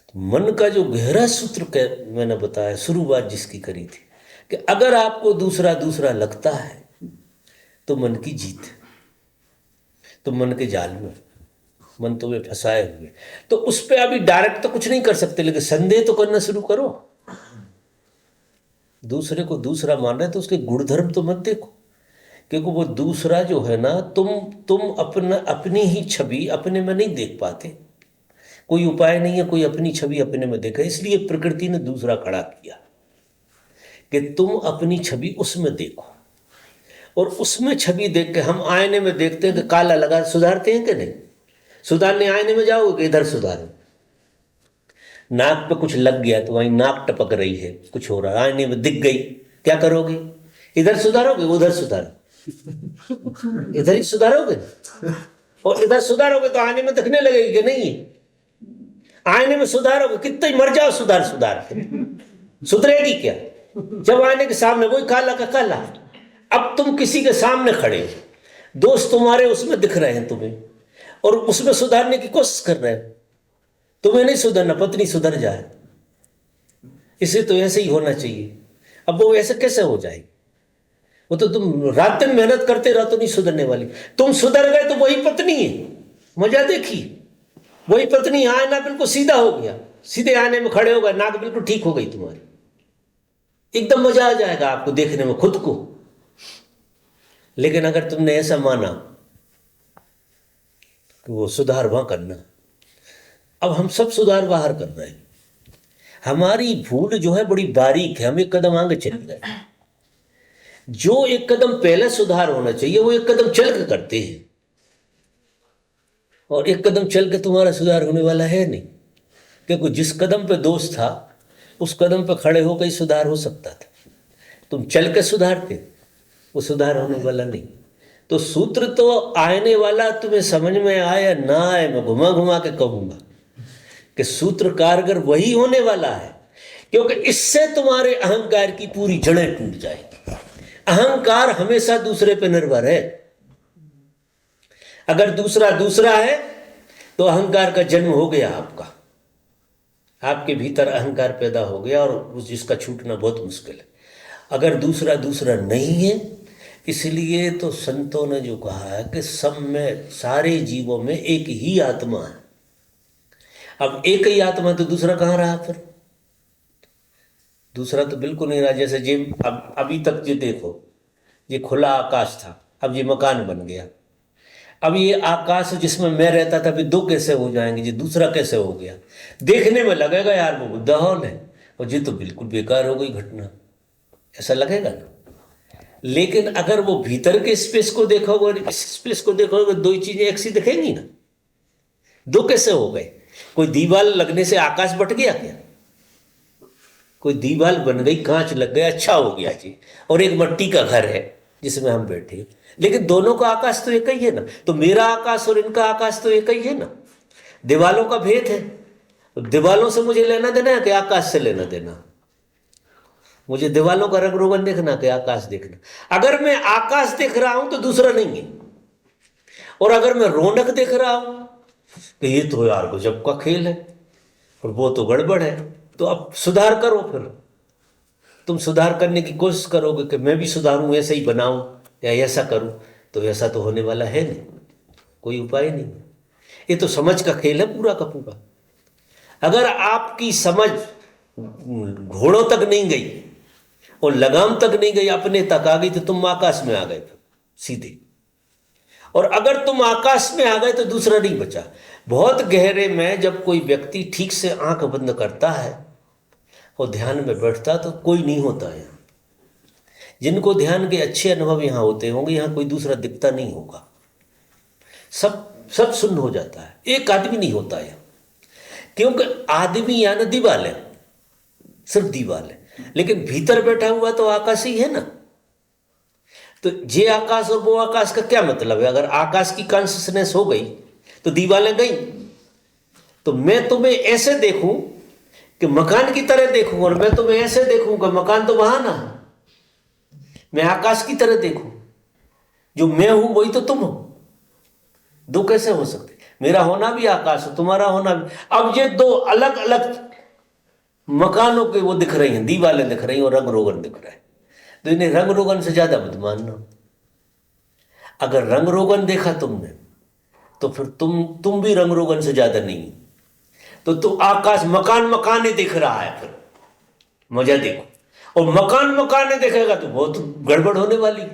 तो मन का जो गहरा सूत्र मैंने बताया, शुरुआत जिसकी करी थी, कि अगर आपको दूसरा दूसरा लगता है तो मन की जीत है, तो मन के जाल में, मन तो वे फंसाए हुए। तो उस पर अभी डायरेक्ट तो कुछ नहीं कर सकते, लेकिन संदेह तो करना शुरू करो। दूसरे को दूसरा मान रहे तो उसके गुणधर्म तो मत देखो, क्योंकि वो दूसरा जो है ना, तुम अपनी ही छवि अपने में नहीं देख पाते। कोई उपाय नहीं है, कोई अपनी छवि अपने में देखा। इसलिए प्रकृति ने दूसरा खड़ा किया कि तुम अपनी छवि उसमें देखो। और उसमें छवि देख के हम आईने में देखते हैं कि काला लगा, सुधारते हैं कि नहीं? सुधारने आईने में जाओगे कि इधर सुधारो। नाक पे कुछ लग गया तो वहीं नाक टपक रही है, कुछ हो रहा है, आईने में दिख गई, क्या करोगे? इधर सुधारोगे, उधर सुधारो, इधर ही सुधारोगे। और इधर सुधारोगे तो आईने में दिखने लगेगी कि नहीं? आईने में सुधारोगे, कितने मर जाओ सुधार के, सुधरेगी क्या? जब आईने के सामने वही काला का काला। अब तुम किसी के सामने खड़े हो, दोस्त तुम्हारे उसमें दिख रहे हैं तुम्हें, और उसमें सुधारने की कोशिश कर रहे हो। तुम्हें नहीं सुधरना, पत्नी सुधर जाए, इसे तो ऐसे ही होना चाहिए। अब वो ऐसे कैसे हो जाएगी? वो तो तुम रात दिन मेहनत करते रहो तो नहीं सुधरने वाली। तुम सुधर गए तो वही पत्नी है, मजा देखी, वही पत्नी। आईना बिल्कुल सीधा हो गया, सीधे आईने में खड़े हो गए, नाक बिल्कुल ठीक हो गई तुम्हारी, एकदम मजा आ जाएगा आपको देखने में खुद को। लेकिन अगर तुमने ऐसा माना कि वो सुधार वहां करना, अब हम सब सुधार बाहर कर रहे हैं। हमारी भूल जो है बड़ी बारीक है, हम एक कदम आगे चल गए। जो एक कदम पहले सुधार होना चाहिए वो एक कदम चल के करते हैं, और एक कदम चल के तुम्हारा सुधार होने वाला है नहीं। क्योंकि जिस कदम पे दोष था उस कदम पे खड़े होकर ही सुधार हो सकता था। तुम चल के सुधारते, वो सुधार होने वाला नहीं। तो सूत्र तो आने वाला, तुम्हें समझ में आया ना आए, मैं घुमा घुमा के कहूंगा कि सूत्र कारगर वही होने वाला है, क्योंकि इससे तुम्हारे अहंकार की पूरी जड़ें टूट जाएगी। अहंकार हमेशा दूसरे पे निर्भर है। अगर दूसरा है तो अहंकार का जन्म हो गया आपका, आपके भीतर अहंकार पैदा हो गया, और जिसका छूटना बहुत मुश्किल है। अगर दूसरा नहीं है, इसलिए तो संतों ने जो कहा है कि सब में, सारे जीवों में एक ही आत्मा है। अब एक ही आत्मा तो दूसरा कहाँ रहा फिर? दूसरा तो बिल्कुल नहीं रहा। जैसे जी अब अभी तक ये देखो, ये खुला आकाश था, अब ये मकान बन गया। अब ये आकाश जिसमें मैं रहता था, अभी दो कैसे हो जाएंगे? ये दूसरा कैसे हो गया? देखने में लगेगा यार वो बुद्धा हॉल है, और ये तो बिल्कुल बेकार हो गई घटना, ऐसा लगेगा ना। लेकिन अगर वो भीतर के स्पेस को देखोगे और इस स्पेस को देखोगे, दो ही चीजें एक सी दिखेंगी ना। दो कैसे हो गए? कोई दीवार लगने से आकाश बट गया क्या? कोई दीवार बन गई, कांच लग गया, अच्छा हो गया जी। और एक मिट्टी का घर है जिसमें हम बैठे, लेकिन दोनों का आकाश तो एक ही है ना। तो मेरा आकाश और इनका आकाश तो एक ही है ना। दीवालों का भेद है, दीवालों से मुझे लेना देना है कि आकाश से लेना देना? मुझे दीवालों का रंग रोगन देखना कि आकाश देखना? अगर मैं आकाश देख रहा हूं तो दूसरा नहीं है, और अगर मैं रौनक देख रहा हूं कि ये तो यार गजब का खेल है, और वो तो गड़बड़ है, तो अब सुधार करो। फिर तुम सुधार करने की कोशिश करोगे कि मैं भी सुधारूं, ऐसे ही बनाऊं या ऐसा करूं, तो ऐसा तो होने वाला है नहीं, कोई उपाय नहीं। ये तो समझ का खेल है पूरा का पूरा। अगर आपकी समझ घोड़ों तक नहीं गई और लगाम तक नहीं गई, अपने तक आ गई, तो तुम आकाश में आ गए सीधे। और अगर तुम आकाश में आ गए तो दूसरा नहीं बचा। बहुत गहरे में जब कोई व्यक्ति ठीक से आंख बंद करता है और ध्यान में बैठता, तो कोई नहीं होता है। जिनको ध्यान के अच्छे अनुभव यहाँ होते होंगे, यहाँ कोई दूसरा दिखता नहीं होगा, सब शून्य हो जाता है। एक आदमी नहीं होता है, क्योंकि आदमी यानी दीवाल है, सिर्फ दीवाल है। लेकिन भीतर बैठा हुआ तो आकाश ही है ना। तो ये आकाश और वो आकाश का क्या मतलब है? अगर आकाश की कॉन्शियसनेस हो गई तो दीवालें गई। तो मैं तुम्हें ऐसे देखूं कि मकान की तरह देखूं, और मैं तुम्हें ऐसे देखूं कि मकान तो वहां ना, मैं आकाश की तरह देखूं, जो मैं हूं वही तो तुम हो। दो कैसे हो सकते? मेरा होना भी आकाश है, तुम्हारा होना भी। अब ये दो अलग अलग मकानों के वो दिख रही हैं, दीवालें दिख रही हैं और रंग रोगन दिख रहा है। तो इन्हें रंग रोगन से ज्यादा मत मानना। अगर रंग रोगन देखा तुमने तो फिर तुम भी रंग रोगन से ज्यादा नहीं। तो आकाश मकान ही दिख रहा है, फिर मजा देखो। और मकान ही देखेगा तो बहुत गड़बड़ होने वाली है,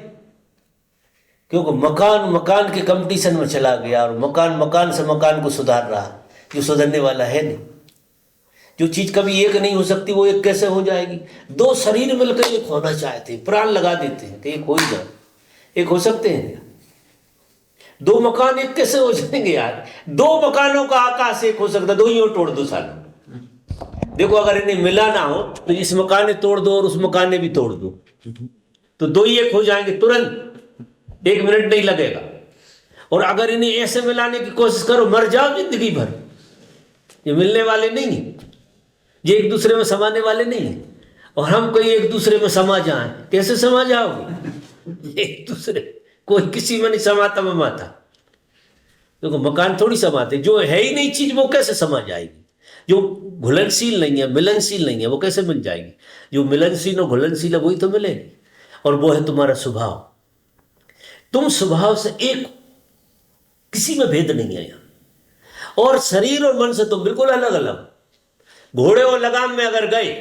क्योंकि मकान के कंपटीशन में चला गया और मकान से मकान को सुधार रहा, जो सुधरने वाला है नहीं। जो चीज कभी एक नहीं हो सकती वो एक कैसे हो जाएगी? दो शरीर मिलकर एक होना चाहते हैं, प्राण लगा देते हैं कि एक हो ही जाए, एक हो सकते हैं क्या? दो मकान एक कैसे हो जाएंगे यार? दो मकानों का आकाश एक हो सकता, दो ही और तोड़ दो सालों। देखो अगर इन्हें मिला ना हो तो इस मकान ने तोड़ दो और उस मकान ने भी तोड़ दो, तो दो ही एक हो जाएंगे तुरंत, 1 मिनट नहीं लगेगा। और अगर इन्हें ऐसे मिलाने की कोशिश करो, मर जाओ जिंदगी भर। ये मिलने वाले नहीं है, ये एक दूसरे में समाने वाले नहीं है। और हम कोई एक दूसरे में समा जाए, कैसे समा जाओगे? एक दूसरे कोई किसी में नहीं समाता ममाता। देखो मकान थोड़ी समाते, जो है ही नहीं चीज वो कैसे समा जाएगी? जो घुलनशील नहीं है, मिलनशील नहीं है, वो कैसे मिल जाएगी? जो मिलनशील और घुलनशील है वही तो मिलेगी, और वो है तुम्हारा स्वभाव। तुम स्वभाव से एक, किसी में भेद नहीं है यहाँ। और शरीर और मन से तुम बिल्कुल अलग अलग। घोड़े और लगाम में अगर गए,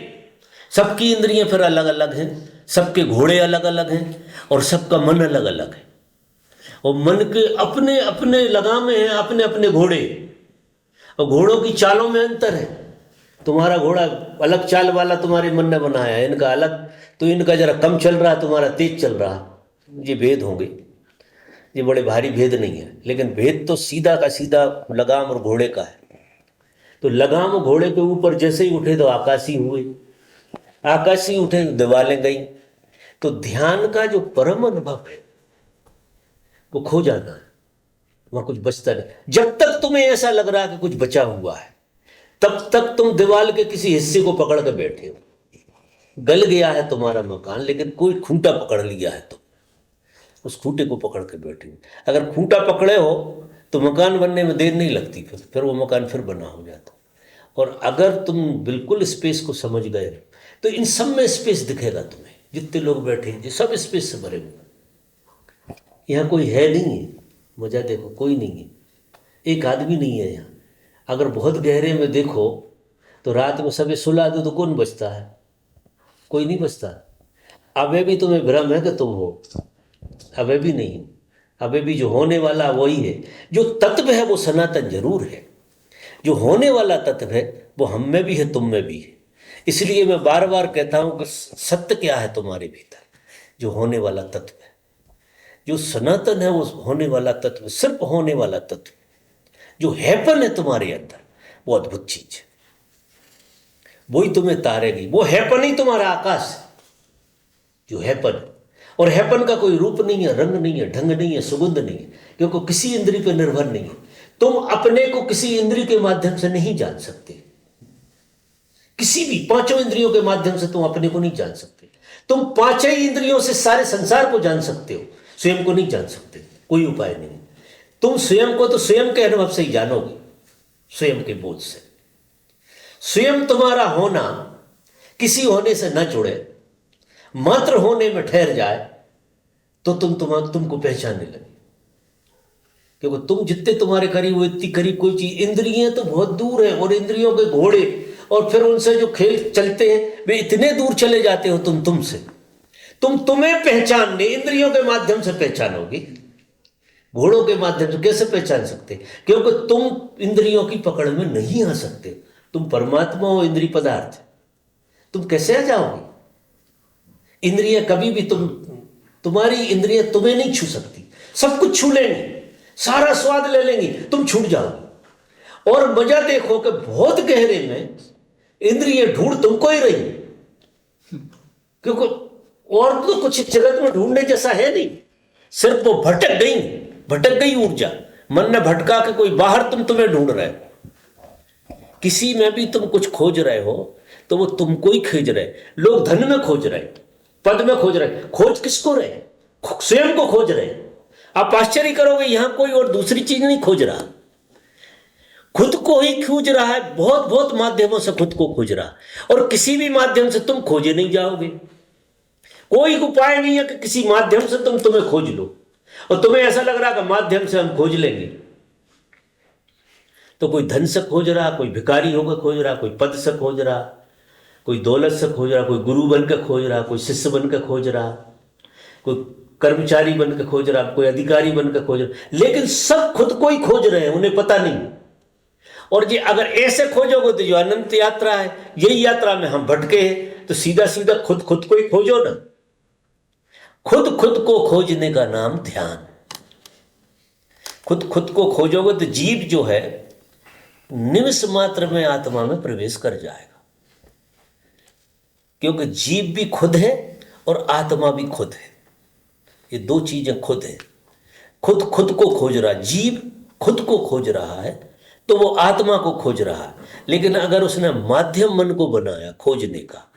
सबकी इंद्रियां फिर अलग अलग हैं, सबके घोड़े अलग अलग हैं, और सबका मन अलग अलग है। और मन के अपने अपने लगामें हैं, अपने अपने घोड़े, और घोड़ों की चालों में अंतर है। तुम्हारा घोड़ा अलग चाल वाला तुम्हारे मन ने बनाया है, इनका अलग, तो इनका जरा कम चल रहा, तुम्हारा तेज चल रहा। ये भेद होंगे, ये बड़े भारी भेद नहीं है, लेकिन भेद तो सीधा का सीधा लगाम और घोड़े का है। तो लगाम और घोड़े के ऊपर जैसे ही उठे तो आकाशी हुए, आकाशी उठे तो दीवालें गई। तो ध्यान का जो परम अनुभव है वो खो जाना है, वहां कुछ बचता नहीं। जब तक तुम्हें ऐसा लग रहा है कि कुछ बचा हुआ है, तब तक तुम दीवार के किसी हिस्से को पकड़ कर बैठे हो। गल गया है तुम्हारा मकान, लेकिन कोई खूंटा पकड़ लिया है, तुम उस खूंटे को पकड़ के बैठे हो। अगर खूंटा पकड़े हो तो मकान बनने में देर नहीं लगती, फिर वो मकान फिर बना हो जाता। और अगर तुम बिल्कुल स्पेस को समझ गए तो इन सब में स्पेस दिखेगा तुम्हें। जितने लोग बैठे हैं सब स्पेस से भरे हुए, यहाँ कोई है नहीं है। मजा देखो, कोई नहीं है, एक आदमी नहीं है यहाँ। अगर बहुत गहरे में देखो तो रात में सबे सुला दो तो कौन बचता है? कोई नहीं बचता। अबे भी तुम्हें भ्रम है कि तुम हो, अबे भी नहीं। अबे भी जो होने वाला वही है। जो तत्व है वो सनातन जरूर है, जो होने वाला तत्व है वो हम में भी है, तुम में भी है। इसलिए मैं बार बार कहता हूं कि सत्य क्या है तुम्हारे भीतर? जो होने वाला तत्व है, जो सनातन है वो होने वाला तत्व, सिर्फ होने वाला तत्व। जो हैपन है तुम्हारे अंदर वो अद्भुत चीज है, वही तुम्हें तारेगी। वो हैपन ही तुम्हारा आकाश है, जो हैपन है। और हैपन का कोई रूप नहीं है, रंग नहीं है, ढंग नहीं है, सुगंध नहीं है, क्योंकि किसी इंद्रिय पर निर्भर नहीं है। तुम अपने को किसी इंद्रिय के माध्यम से नहीं जान सकते। किसी भी 5 इंद्रियों के माध्यम से तुम अपने को नहीं जान सकते। तुम 5 ही इंद्रियों से सारे संसार को जान सकते हो, स्वयं को नहीं जान सकते। कोई उपाय नहीं। तुम स्वयं को तो स्वयं के अनुभव से ही जानोगे, स्वयं के बोध से। स्वयं तुम्हारा होना किसी होने से न जुड़े, मात्र होने में ठहर जाए तो तुमको पहचानने लगे। क्योंकि तुम जितने तुम्हारे करीब हो इतनी करीब कोई चीज, इंद्रियां तो बहुत दूर है, और इंद्रियों के घोड़े और फिर उनसे जो खेल चलते हैं वे इतने दूर चले जाते हो तुमसे। तुम्हें पहचानने इंद्रियों के माध्यम से पहचानोगे, घोड़ों के माध्यम से कैसे पहचान सकते? क्योंकि तुम इंद्रियों की पकड़ में नहीं आ सकते। तुम परमात्मा हो, इंद्रिय पदार्थ, तुम कैसे आ जाओगे? इंद्रियां कभी भी तुम्हारी इंद्रियां तुम्हें नहीं छू सकती। सब कुछ छू लेंगी, सारा स्वाद ले लेंगी, तुम छूट जाओगे। और मजा देखो कि बहुत गहरे में इंद्रियां ढूंढ तुमको ही रही, क्योंकि और तो कुछ जगत में ढूंढने जैसा है नहीं। सिर्फ वो भटक गई ऊर्जा, मन ने भटका के कोई बाहर तुम्हें ढूंढ रहे हो। किसी में भी तुम कुछ खोज रहे हो तो वो तुमको ही खोज रहे। लोग धन में खोज रहे, पद में खोज रहे, खोज किसको रहे? स्वयं को खोज रहे। आप आश्चर्य करोगे, यहां कोई और दूसरी चीज नहीं खोज रहा, खुद को ही खोज रहा है। बहुत बहुत माध्यमों से खुद को खोज रहा, और किसी भी माध्यम से तुम खोजे नहीं जाओगे। कोई उपाय नहीं है कि किसी माध्यम से तुम्हें खोज लो। और तुम्हें ऐसा लग रहा कि माध्यम से हम खोज लेंगे, तो कोई धन से खोज रहा, कोई भिखारी होकर खोज रहा, कोई पद से खोज रहा, कोई दौलत से खोज रहा, कोई गुरु बनकर खोज रहा, कोई शिष्य बनकर खोज रहा, कोई कर्मचारी बनकर खोज रहा, कोई अधिकारी बनकर खोज रहा। लेकिन सब खुद को ही खोज रहे हैं, उन्हें पता नहीं। और ये अगर ऐसे खोजोगे तो जो अनंत यात्रा है, यही यात्रा में हम भटके हैं, तो सीधा सीधा खुद खुद को ही खोजो ना। खुद खुद को खोजने का नाम ध्यान। खुद खुद को खोजोगे तो जीव जो है निमिष मात्र में आत्मा में प्रवेश कर जाएगा, क्योंकि जीव भी खुद है और आत्मा भी खुद है। ये दो चीजें खुद है। खुद खुद को खोज रहा, जीव खुद को खोज रहा है तो वो आत्मा को खोज रहा है। लेकिन अगर उसने माध्यम मन को बनाया खोजने का,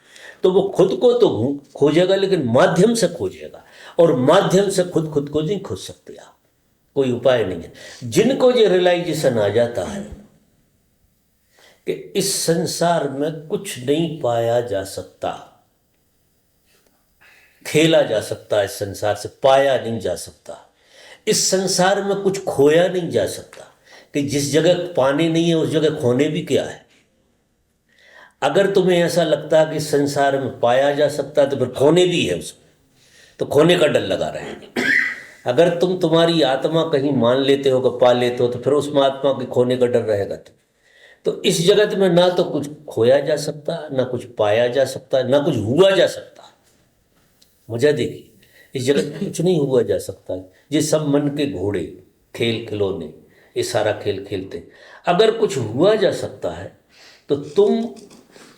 तो वो खुद को तो खोजेगा लेकिन माध्यम से खोजेगा, और माध्यम से खुद खुद को नहीं खोज सकते आप, कोई उपाय नहीं है। जिनको ये रियलाइजेशन आ जाता है कि इस संसार में कुछ नहीं पाया जा सकता, खेला जा सकता है, इस संसार से पाया नहीं जा सकता, इस संसार में कुछ खोया नहीं जा सकता, कि जिस जगह पानी नहीं है उस जगह खोने भी क्या है। अगर तुम्हें ऐसा लगता है कि संसार में पाया जा सकता है तो फिर खोने भी है उसमें, तो खोने का डर लगा रहेगा। अगर तुम्हारी आत्मा कहीं मान लेते हो कि पा लेते हो, तो फिर उसमें आत्मा के खोने का डर रहेगा। तो इस जगत में ना तो कुछ खोया जा सकता, ना कुछ पाया जा सकता, ना कुछ हुआ जा सकता। मजा देखिए, इस जगत में कुछ नहीं हुआ जा सकता। ये सब मन के घोड़े, खेल खिलौने, ये सारा खेल खेलते हैं। अगर कुछ हुआ जा सकता है तो तुम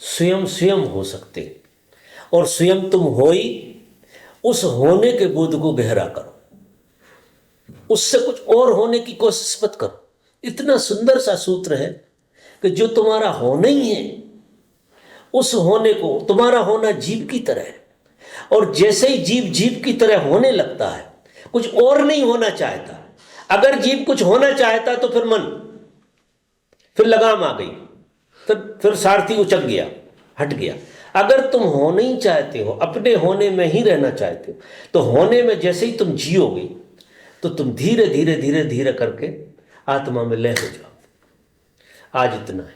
स्वयं हो सकते, और स्वयं तुम हो ही, उस होने के बोध को गहरा करो, उससे कुछ और होने की कोशिश मत करो। इतना सुंदर सा सूत्र है कि जो तुम्हारा होना ही है, उस होने को, तुम्हारा होना जीव की तरह है, और जैसे ही जीव जीव की तरह होने लगता है, कुछ और नहीं होना चाहता। अगर जीव कुछ होना चाहता तो फिर मन, फिर लगाम आ गई, फिर सारथी उचक गया, हट गया। अगर तुम होना ही चाहते हो, अपने होने में ही रहना चाहते हो, तो होने में जैसे ही तुम जियोगे तो तुम धीरे धीरे धीरे धीरे करके आत्मा में लय हो जाओ। आज इतना है।